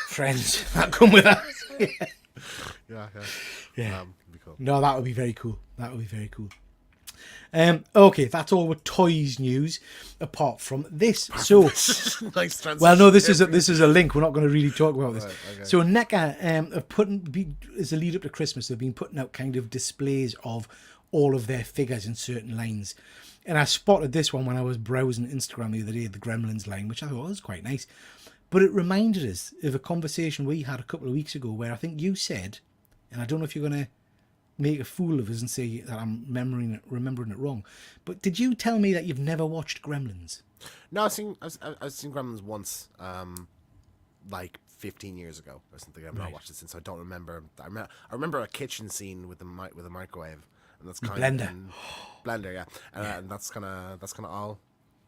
Friends that come with us. Yeah. Be cool. No, that would be very cool. Okay, that's all with toys news. Apart from this, so nice transition. Well, no, this is a link. We're not going to really talk about this. Right, okay. So NECA have as a lead up to Christmas, they've been putting out kind of displays of all of their figures in certain lines. And I spotted this one when I was browsing Instagram the other day, the Gremlins line, which I thought was quite nice. But it reminded us of a conversation we had a couple of weeks ago where I think you said, and I don't know if you're going to make a fool of us and say that I'm remembering it wrong, but did you tell me that you've never watched Gremlins? No, I've seen Gremlins once, like 15 years ago or something. I've not watched it since. So I don't remember. I remember a kitchen scene with a microwave, and that's kind of blender, yeah, and that's kind of all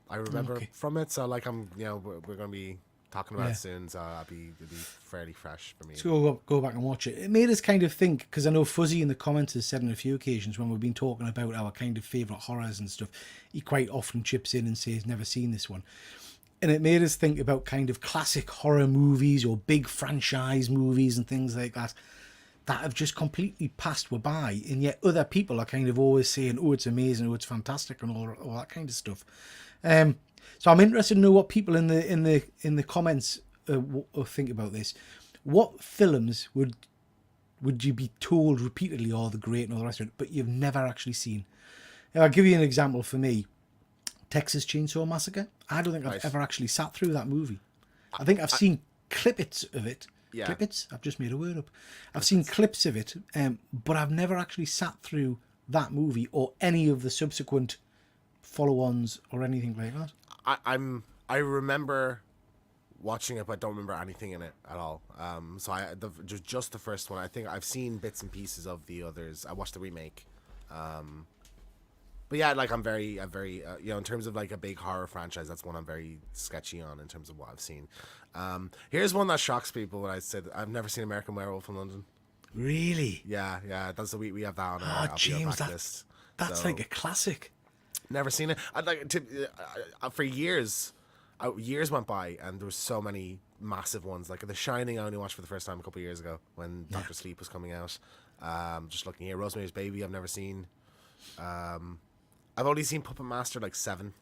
I remember from it. So like we're gonna be talking about it soon, so it'll be fairly fresh for me. So go back and watch it. It made us kind of think, because I know Fuzzy in the comments has said on a few occasions when we've been talking about our kind of favourite horrors and stuff, he quite often chips in and says never seen this one. And it made us think about kind of classic horror movies or big franchise movies and things like that have just completely passed we by, and yet other people are kind of always saying, oh, it's amazing, oh, it's fantastic, and all that kind of stuff. So I'm interested to know what people in the comments think about this. What films would you be told repeatedly are the great and all the rest of it, but you've never actually seen? Now, I'll give you an example for me. Texas Chainsaw Massacre. I don't think I've ever actually sat through that movie. I think I've seen clippets of it. Yeah. Clippets? I've just made a word up. I've seen clips of it, but I've never actually sat through that movie or any of the subsequent follow-ons or anything like that. I remember watching it, but I don't remember anything in it at all. Just the first one. I think I've seen bits and pieces of the others. I watched the remake. But yeah, like I'm very in terms of like a big horror franchise, that's one I'm very sketchy on in terms of what I've seen. Here's one that shocks people when I said I've never seen American Werewolf in London. Really? Yeah. That's we have that on our James, list. That's like a classic. Never seen it. I'd like to for years. Years went by, and there were so many massive ones. Like The Shining, I only watched for the first time a couple of years ago when Doctor Sleep was coming out. Just looking here, Rosemary's Baby, I've never seen. I've only seen Puppet Master like 7.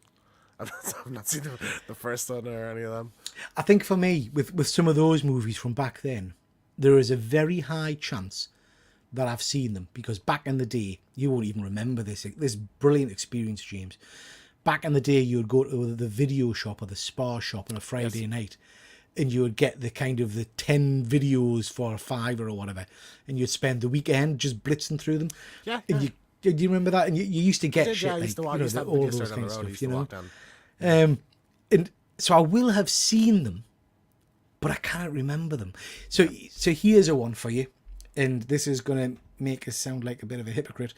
I've not seen the first one or any of them. I think for me, with some of those movies from back then, there is a very high chance that I've seen them, because back in the day, you won't even remember this brilliant experience, James. Back in the day, you would go to the video shop or the spar shop on a Friday night, and you would get the kind of the 10 videos for a fiver or whatever, and you'd spend the weekend just blitzing through them. Yeah, And yeah. do you remember that? And you used to get shit I like, used to walk, you know, used to have all video those stores on kind the of road. I stuff, used you to know. walk down. And so I will have seen them, but I can't remember them. So here's a one for you, and this is going to make us sound like a bit of a hypocrite.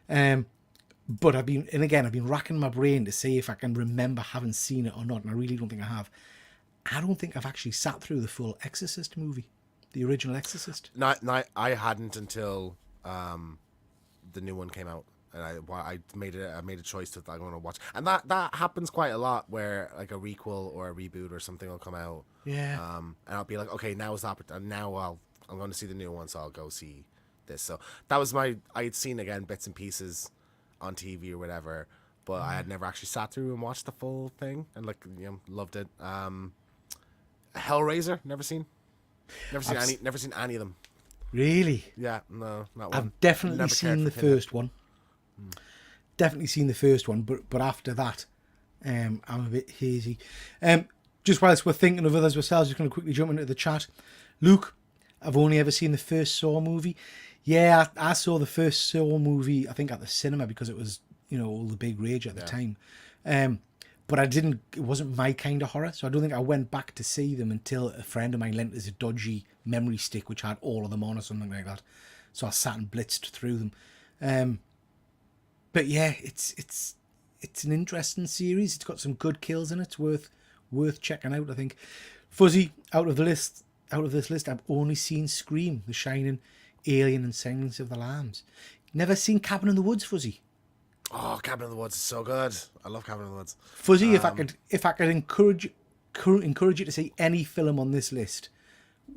But I've been racking my brain to see if I can remember having seen it or not, and I really don't think I have. I don't think I've actually sat through the full Exorcist movie, the original Exorcist. Not, I hadn't until the new one came out, and I made a choice that I'm going to watch, and that happens quite a lot, where like a requel or a reboot or something will come out. Yeah. And I'll be like, okay, now is the opportunity. Now I'm going to see the new one, so I'll go see this. So that was I had seen again bits and pieces on TV or whatever, but I had never actually sat through and watched the full thing, and like, you know, loved it. Hellraiser, never seen any of them. Really? Yeah, no, not one. I've definitely Never cared seen the for Pinhead. first one. Definitely seen the first one, but after that, I'm a bit hazy. Just whilst we're thinking of others ourselves, just going to quickly jump into the chat. Luke, I've only ever seen the first Saw movie. Yeah, I saw the first Saw movie, I think, at the cinema, because it was, you know, all the big rage at the time. But it wasn't my kind of horror, so I don't think I went back to see them until a friend of mine lent us a dodgy memory stick which had all of them on or something like that. So I sat and blitzed through them. But yeah, it's an interesting series. It's got some good kills in it. It's worth checking out, I think. Fuzzy, out of this list, I've only seen Scream, The Shining, Alien, and Silence of the Lambs. Never seen Cabin in the Woods, Fuzzy. Oh, Cabin in the Woods is so good. I love Cabin in the Woods. Fuzzy, if I could encourage you to see any film on this list,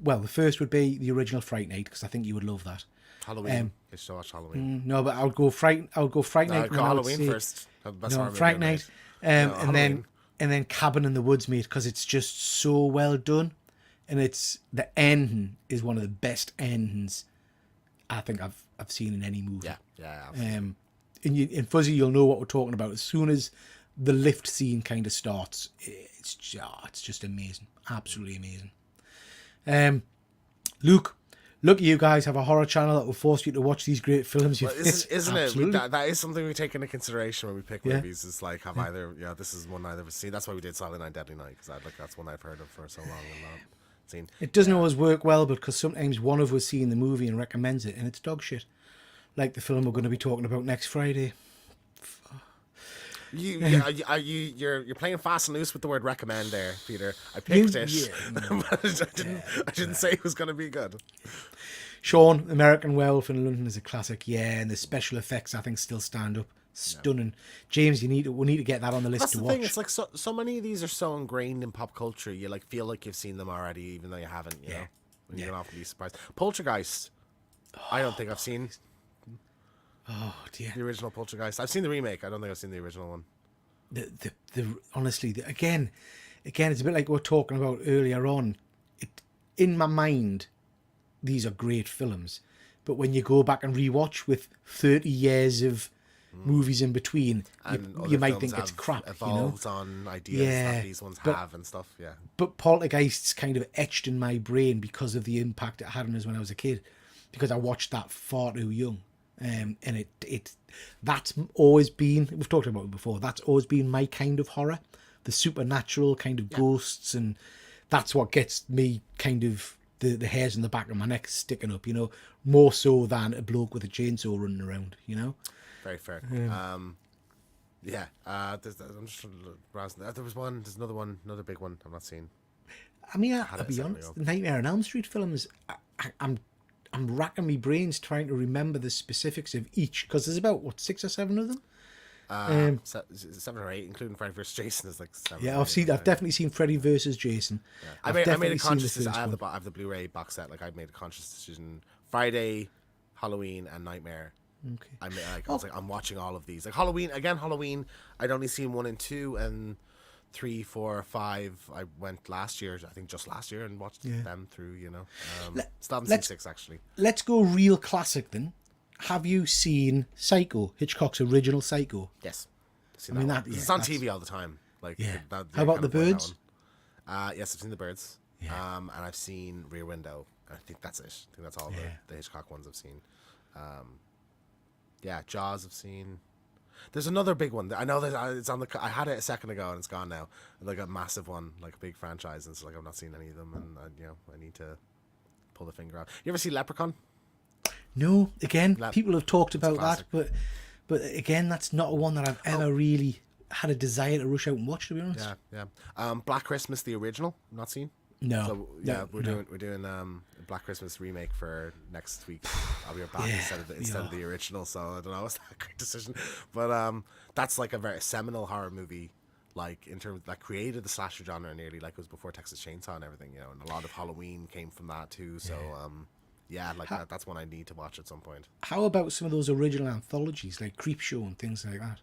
well, the first would be the original Fright Night, because I think you would love that. Halloween. You should watch Halloween. No, but I'll go Fright Night. No, And go then I would Halloween say, first. That's no, Fright Night, and then Cabin in the Woods, mate, because it's just so well done, and the ending is one of the best endings I think I've seen in any movie. Yeah. And Fuzzy, you'll know what we're talking about. As soon as the lift scene kind of starts, it's just amazing. Absolutely amazing. Luke, look, you guys have a horror channel that will force you to watch these great films. Well, isn't it? That is something we take into consideration when we pick movies. It's like, this is one I've ever seen. That's why we did Silent Night, Deadly Night, because that's one I've heard of for so long and not seen. It doesn't always work well, because sometimes one of us seeing the movie and recommends it, and it's dog shit. Like the film we're going to be talking about next Friday. You're playing fast and loose with the word recommend there, Peter. I picked it, but I didn't say it was going to be good. Sean, American Werewolf in London is a classic, and the special effects I think still stand up. Stunning. James, we need to get that on the list That's to the watch. thing. It's like so many of these are so ingrained in pop culture. You like feel like you've seen them already, even though you haven't. You know, and you can often be surprised. Poltergeist. I don't think I've seen. Oh dear. The original Poltergeist. I've seen the remake. I don't think I've seen the original one. Honestly, again, it's a bit like we were talking about earlier on. In my mind, these are great films, but when you go back and rewatch with 30 years of movies in between, you might think it's crap. Evolved on ideas that these ones have and stuff. Yeah. But Poltergeist's kind of etched in my brain because of the impact it had on us when I was a kid, because I watched that far too young. And that's always been, we've talked about it before, that's always been my kind of horror, the supernatural kind of ghosts, and that's what gets me kind of the hairs in the back of my neck sticking up, more so than a bloke with a chainsaw running around, Very fair. I'm just browsing. There's another one, another big one I'm not seeing. I mean, I'll be honest, the Nightmare on Elm Street films, I'm racking my brains trying to remember the specifics of each, because there's about 6 or 7 of them. 7 or 8, including Freddy vs. Jason, is like 7. Yeah, I've definitely seen Freddy versus Jason. Yeah. I made a conscious decision. I have the Blu-ray box set. Like I made a conscious decision. Friday, Halloween, and Nightmare. Okay. I was like, I'm watching all of these. Like Halloween. I'd only seen 1 and 2, and 3, 4, 5. I went last year, I think just last year, and watched them through. Still haven't seen 6 actually. Let's go real classic then. Have you seen Psycho, Hitchcock's original Psycho? Yes, I mean that. it's on TV all the time. Like, How about The Birds? Yes, I've seen The Birds. And I've seen Rear Window. I think that's it. I think that's all the Hitchcock ones I've seen. Jaws I've seen. There's another big one. I know that it's on the. I had it a second ago and it's gone now. Like a massive one, like a big franchise, and it's like I've not seen any of them, and I need to pull the finger out. You ever see Leprechaun? No. Again, people have talked about that, but again, that's not one that I've ever really had a desire to rush out and watch. To be honest. Yeah. Black Christmas, the original. Not seen. No. So we're doing Black Christmas remake for next week. I'll be back instead of the original. So I don't know. It's not a great decision, but that's like a very seminal horror movie. Like in terms that created the slasher genre nearly. Like it was before Texas Chainsaw and everything. And a lot of Halloween came from that too. So that's one I need to watch at some point. How about some of those original anthologies like Creepshow and things like that?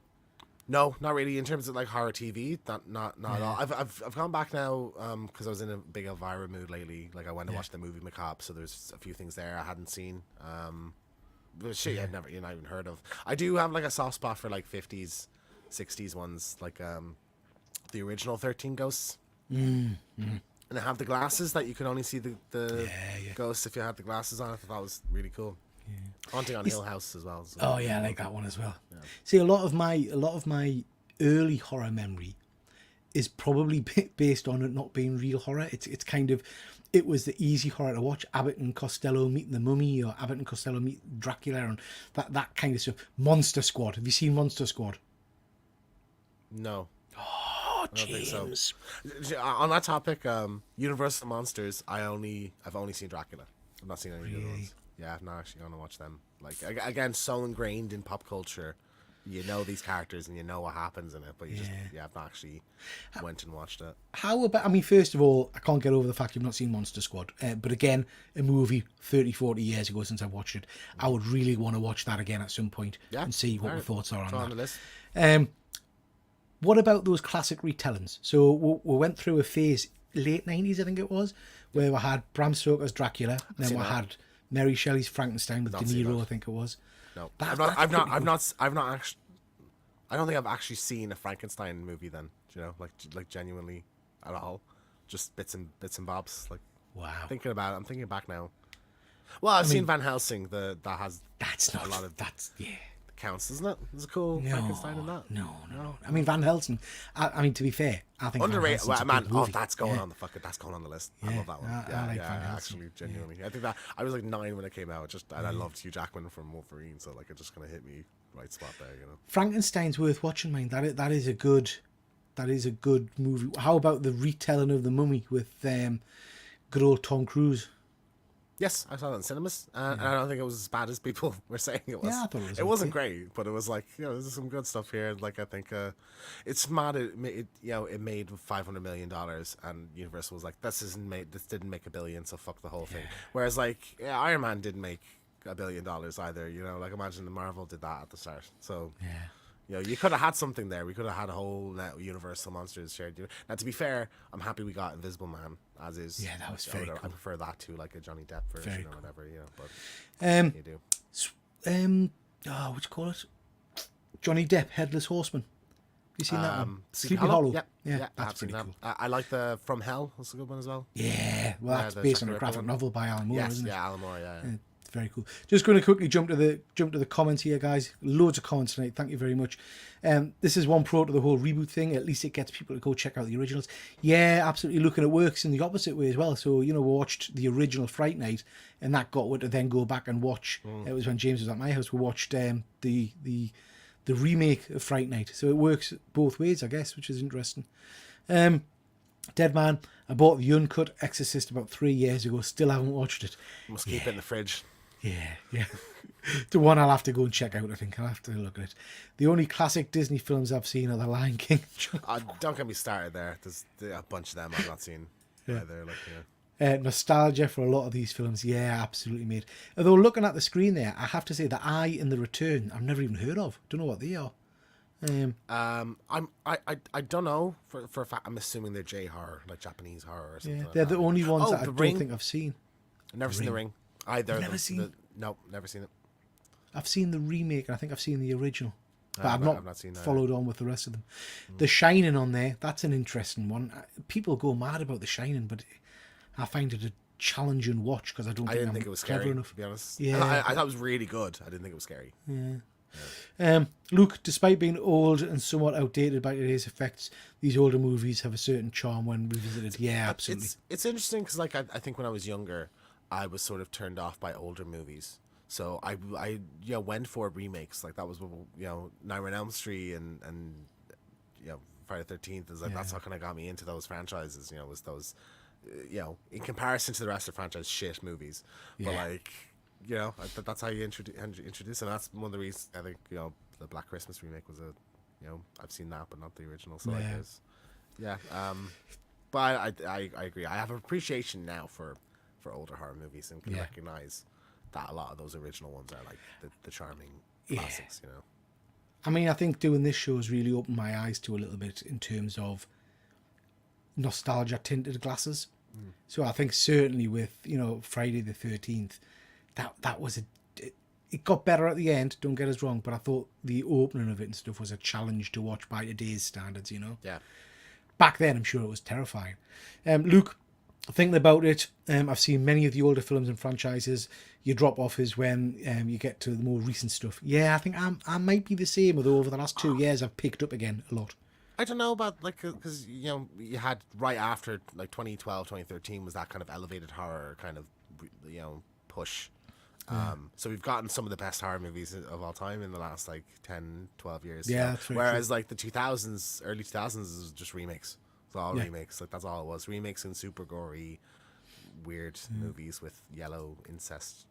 No, not really. In terms of like horror TV, not at all. I've gone back now because I was in a big Elvira mood lately. Like I went to watch the movie Macabre, so there's a few things there I hadn't seen. But shit, I've not even heard of. I do have like a soft spot for like 50s, 60s ones, like the original 13 Ghosts. And I have the glasses that you can only see the ghosts if you had the glasses on. I thought that was really cool. Haunting on Hill House as well. So. Oh yeah, I like that one as well. Yeah. See, a lot of my early horror memory is probably based on it not being real horror. It's kind of, it was the easy horror to watch. Abbott and Costello meeting the Mummy, or Abbott and Costello meet Dracula, and that kind of stuff. Monster Squad. Have you seen Monster Squad? No. Oh, James. I don't think so. On that topic, Universal Monsters. I've only seen Dracula. I've not seen any of the other ones. Yeah, I'm not actually going to watch them. Like, again, so ingrained in pop culture. You know these characters and you know what happens in it, but I've not actually went and watched it. How about, I mean, first of all, I can't get over the fact you've not seen Monster Squad. But again, a movie 30, 40 years ago since I watched it. I would really want to watch that again at some point and see what my thoughts are on that. On the list. What about those classic retellings? So we went through a phase, late 90s, I think it was, where we had Bram Stoker's Dracula, and then we had Mary Shelley's Frankenstein with De Niro, I think it was. No, I've not actually. I don't think I've actually seen a Frankenstein movie. Then, like genuinely at all, just bits and bobs. Like, wow. Thinking about it, I'm thinking back now. Well, I've seen Van Helsing. That's not a lot of of that's counts, isn't it? There's a cool Frankenstein in that. No. I mean, Van Helsing. I mean, to be fair, I think underrated. Van Helsing's a good movie. That's going on that's going on the list. I love that one. I like Van Helsing. Actually, genuinely, I think that I was like 9 when it came out. And I loved Hugh Jackman from Wolverine, so like it just kind of hit me right spot there. Frankenstein's worth watching, man. That is a good movie. How about the retelling of The Mummy with good old Tom Cruise? Yes, I saw that in cinemas, and I don't think it was as bad as people were saying it was. Yeah, I thought it was. It wasn't great, but it was like, there's some good stuff here. Like I think it's mad. It made $500 million, and Universal was like, this didn't make $1 billion, so fuck the whole thing. Whereas like Iron Man didn't make $1 billion either. Like imagine the Marvel did that at the start. So you could have had something there. We could have had a whole Universal Monsters shared. Now, to be fair, I'm happy we got Invisible Man as is. Yeah, that was very cool. I prefer that to like a Johnny Depp version or whatever. But you do. What you call it? Johnny Depp, Headless Horseman. Have you seen that one? Sleepy Hollow. Yeah, that's pretty cool. I like the From Hell. That's a good one as well. Yeah, well, that's based on a graphic novel by Alan Moore, isn't it? Yeah, Alan Moore. Yeah. Very cool. Just going to quickly jump to the comments here, guys. Loads of comments tonight. Thank you very much. This is one pro to the whole reboot thing. At least it gets people to go check out the originals. Yeah, absolutely. Looking, it works in the opposite way as well. So we watched the original Fright Night, and that got to then go back and watch. It was when James was at my house. We watched the remake of Fright Night. So it works both ways, I guess, which is interesting. Dead Man, I bought the uncut Exorcist about 3 years ago. Still haven't watched it. Must keep it in the fridge. Yeah. The one I'll have to go and check out, I think. I'll have to look at it. The only classic Disney films I've seen are The Lion King. Don't get me started there. There's a bunch of them I've not seen either. Nostalgia for a lot of these films. Yeah, absolutely, mate. Although looking at the screen there, I have to say The Eye and The Return, I've never even heard of. Don't know what they are. I don't know for a fact. I'm assuming they're J horror, like Japanese horror or something. Yeah, Like they're that. the only ones Oh, that I The don't Ring. think I've seen. I've never seen The Ring either. You've never seen? No, never seen it. I've seen the remake, and I think I've seen the original, but I've I've not not seen that. followed on with the rest of them. The Shining on there, that's an interesting one. People go mad about The Shining, but I find it a challenging watch because I don't I think didn't I'm think it was clever scary, enough. to be honest. Yeah. I thought it was really good. I didn't think it was scary. Luke, despite being old and somewhat outdated by today's effects, these older movies have a certain charm when revisited. Yeah, absolutely. It's interesting because like I think when I was younger, I was sort of turned off by older movies. So I went for remakes like that was Nightmare on Elm Street and Friday the 13th is like that's what kind of got me into those franchises. Was those in comparison to the rest of the franchise shit movies, but like that's how you introduce and that's one of the reasons I think the Black Christmas remake was I've seen that but not the original. So but I agree. I have an appreciation now for older horror movies and can recognize that a lot of those original ones are like the charming classics, I mean, I think doing this show has really opened my eyes to a little bit in terms of nostalgia tinted glasses. So I think certainly with Friday the 13th, that was it got better at the end. Don't get us wrong, but I thought the opening of it and stuff was a challenge to watch by today's standards. Yeah. Back then, I'm sure it was terrifying. Luke, thinking about it, I've seen many of the older films and franchises. Your drop off is when you get to the more recent stuff. Yeah, I think I might be the same, although over the last 2 years I've picked up again a lot. I don't know about like because you had right after like 2012 2013 was that kind of elevated horror kind of push. So we've gotten some of the best horror movies of all time in the last like 10 12 years. Yeah, that's very whereas true. like the 2000s early 2000s is just remakes. It's all remakes. Like that's all it was. Remakes and super gory weird movies with yellow incest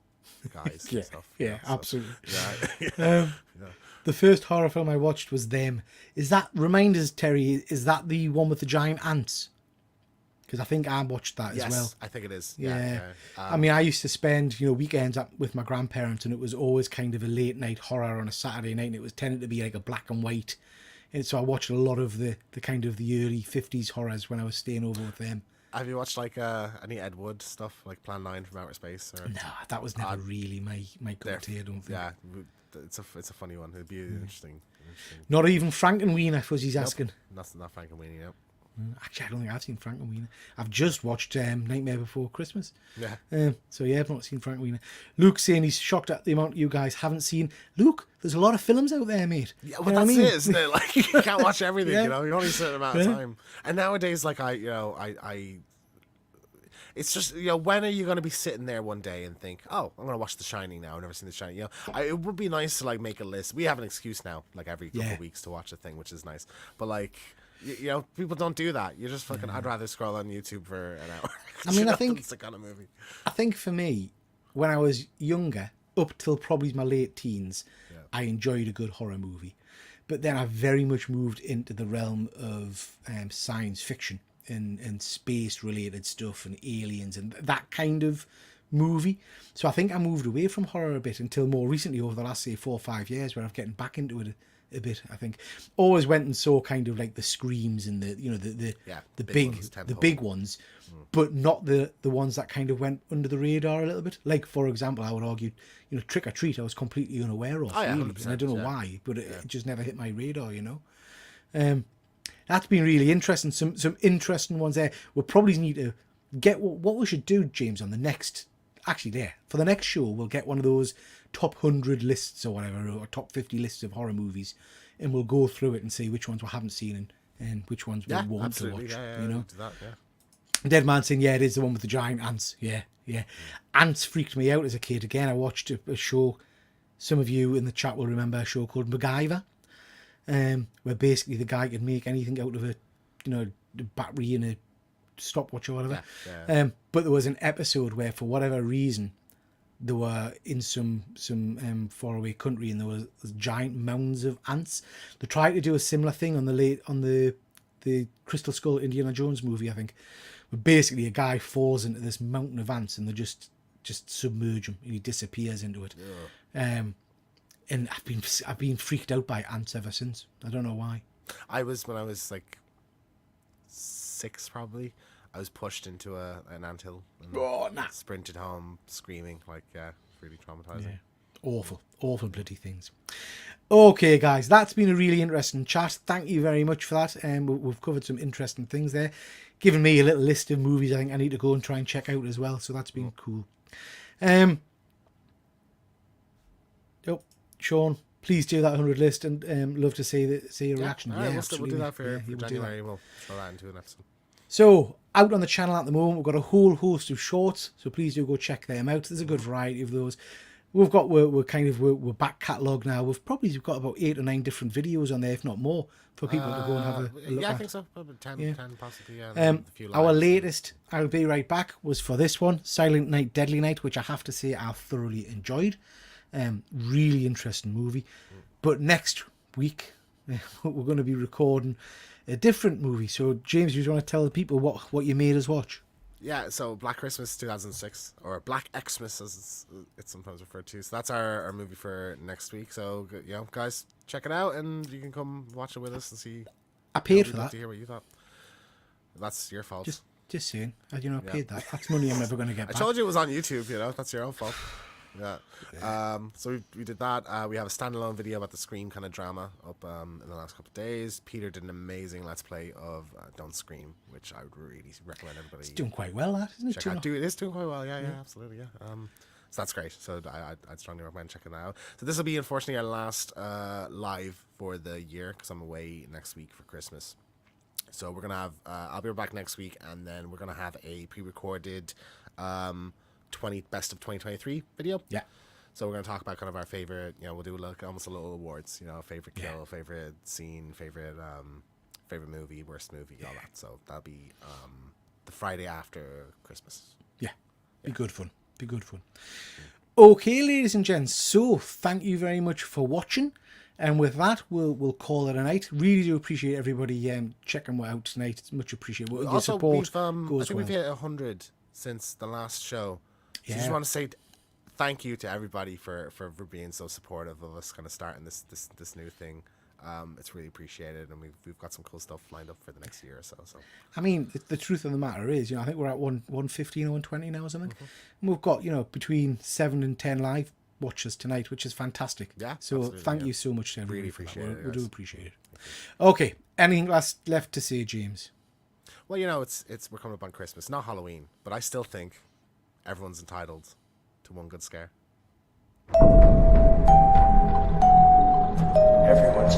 guys and stuff. Absolutely. Yeah. The first horror film I watched was Them. Is that, remind us, Terry, is that the one with the giant ants? Because I think I watched that as well. I think it is. Yeah. I mean, I used to spend, weekends up with my grandparents, and it was always kind of a late night horror on a Saturday night, and it was tended to be like a black and white. And so I watched a lot of the kind of the early 50s horrors when I was staying over with them. Have you watched like any Ed Wood stuff, like Plan 9 from Outer Space? Or... No, that was never really my cup of tea, I don't think. Yeah, it's a funny one. It'd be interesting. Not even Frankenweenie, I suppose he's asking. That's not Frankenweenie, no. Actually, I don't think I've seen Frankenweenie. I've just watched Nightmare Before Christmas. Yeah. So yeah, I've not seen Frankenweenie. Luke saying he's shocked at the amount you guys haven't seen. Luke, there's a lot of films out there, mate. Yeah, well, that's it, isn't it? Like, you can't watch everything, Yeah. You're only a certain amount of time. And nowadays, like, it's just, when are you going to be sitting there one day and think, oh, I'm going to watch The Shining now. I've never seen The Shining. It would be nice to, like, make a list. We have an excuse now, like, every couple of weeks to watch a thing, which is nice. But, like, people don't do that. You're just fucking, I'd rather scroll on YouTube for an hour. I mean, I think it's the kind of movie. I think for me, when I was younger, up till probably my late teens, I enjoyed a good horror movie. But then I very much moved into the realm of science fiction and space-related stuff and aliens and that kind of movie. So I think I moved away from horror a bit until more recently, over the last, say, 4 or 5 years, where I've getting back into it a bit. I think always went and saw kind of like the Screams and the big ones, but not the ones that kind of went under the radar a little bit. Like, for example, I would argue, Trick or Treat I was completely unaware of, really, and I don't know why, but it just never hit my radar. That's been really interesting. Some interesting ones there. We'll probably need to get what we should do, James, on the next. Actually, for the next show, we'll get one of those top 100 lists or whatever, or top 50 lists of horror movies, and we'll go through it and see which ones we haven't seen and which ones we want to watch. Do that, Dead Man saying, yeah, it is the one with the giant ants. Yeah. Ants freaked me out as a kid. Again, I watched a show, some of you in the chat will remember a show called MacGyver, where basically the guy could make anything out of a battery in a stopwatch or whatever. But there was an episode where, for whatever reason, they were in some faraway country, and there was giant mounds of ants. They tried to do a similar thing on the Crystal Skull Indiana Jones movie, I think. But basically, a guy falls into this mountain of ants, and they just submerge him, and he disappears into it. and I've been freaked out by ants ever since. I don't know why. When I was like 6 probably. I was pushed into an anthill and sprinted home screaming. Like, yeah, really traumatizing. Yeah. Awful bloody things. Okay, guys, that's been a really interesting chat. Thank you very much for that. We've covered some interesting things there. Given me a little list of movies I think I need to go and try and check out as well. So that's been cool. Sean, please do that 100 list, and love to see your reaction. All right, we'll do that for January. We'll throw that into an episode. So, out on the channel at the moment, we've got a whole host of shorts, so please do go check them out. There's a good variety of those. We're back catalogue now. We've probably got about 8 or 9 different videos on there, if not more, for people to go and have a look at. I think so. Probably 10 possibly. Yeah, a few our latest, I'll be right back, was for this one, Silent Night, Deadly Night, which I have to say I thoroughly enjoyed. Really interesting movie. But next week, we're going to be recording a different movie. So, James, you want to tell the people what you made us watch? Yeah, so Black Christmas 2006, or Black Xmas as it's sometimes referred to. So that's our movie for next week. So, guys, check it out, and you can come watch it with us and see. I paid for that. To hear what you thought. That's your fault. Just saying. I paid that. That's money I'm never going to get back. I told you it was on YouTube, that's your own fault. Yeah. So we did that. We have a standalone video about the Scream kind of drama up in the last couple of days. Peter did an amazing Let's Play of Don't Scream, which I would really recommend everybody. It's doing quite well, that, isn't it? Check out. It is doing quite well. Yeah, absolutely. Yeah. So that's great. So I'd strongly recommend checking that out. So this will be unfortunately our last live for the year because I'm away next week for Christmas. So we're gonna have. I'll be back next week, and then we're gonna have a pre-recorded. 20 best of 2023 video. Yeah. So we're going to talk about kind of our favorite, we'll do almost a little awards, favorite kill, favorite scene, favorite movie, worst movie, all that. So that'll be the Friday after Christmas. Yeah. Be good fun. Okay, ladies and gents. So thank you very much for watching. And with that, we'll call it a night. Really do appreciate everybody checking out tonight. It's much appreciated. Your also, support I think we've hit 100 since the last show. So I just want to say thank you to everybody for being so supportive of us kind of starting this new thing. It's really appreciated, and we've got some cool stuff lined up for the next year or so. I mean, the truth of the matter is, I think we're at 115 or 120 now or something. And we've got, between 7 and 10 live watchers tonight, which is fantastic. Yeah. So thank you so much to everybody. Really appreciate it. We do appreciate it. Okay. Anything left to say, James? Well, we're coming up on Christmas, not Halloween, but I still think everyone's entitled to one good scare. Everyone's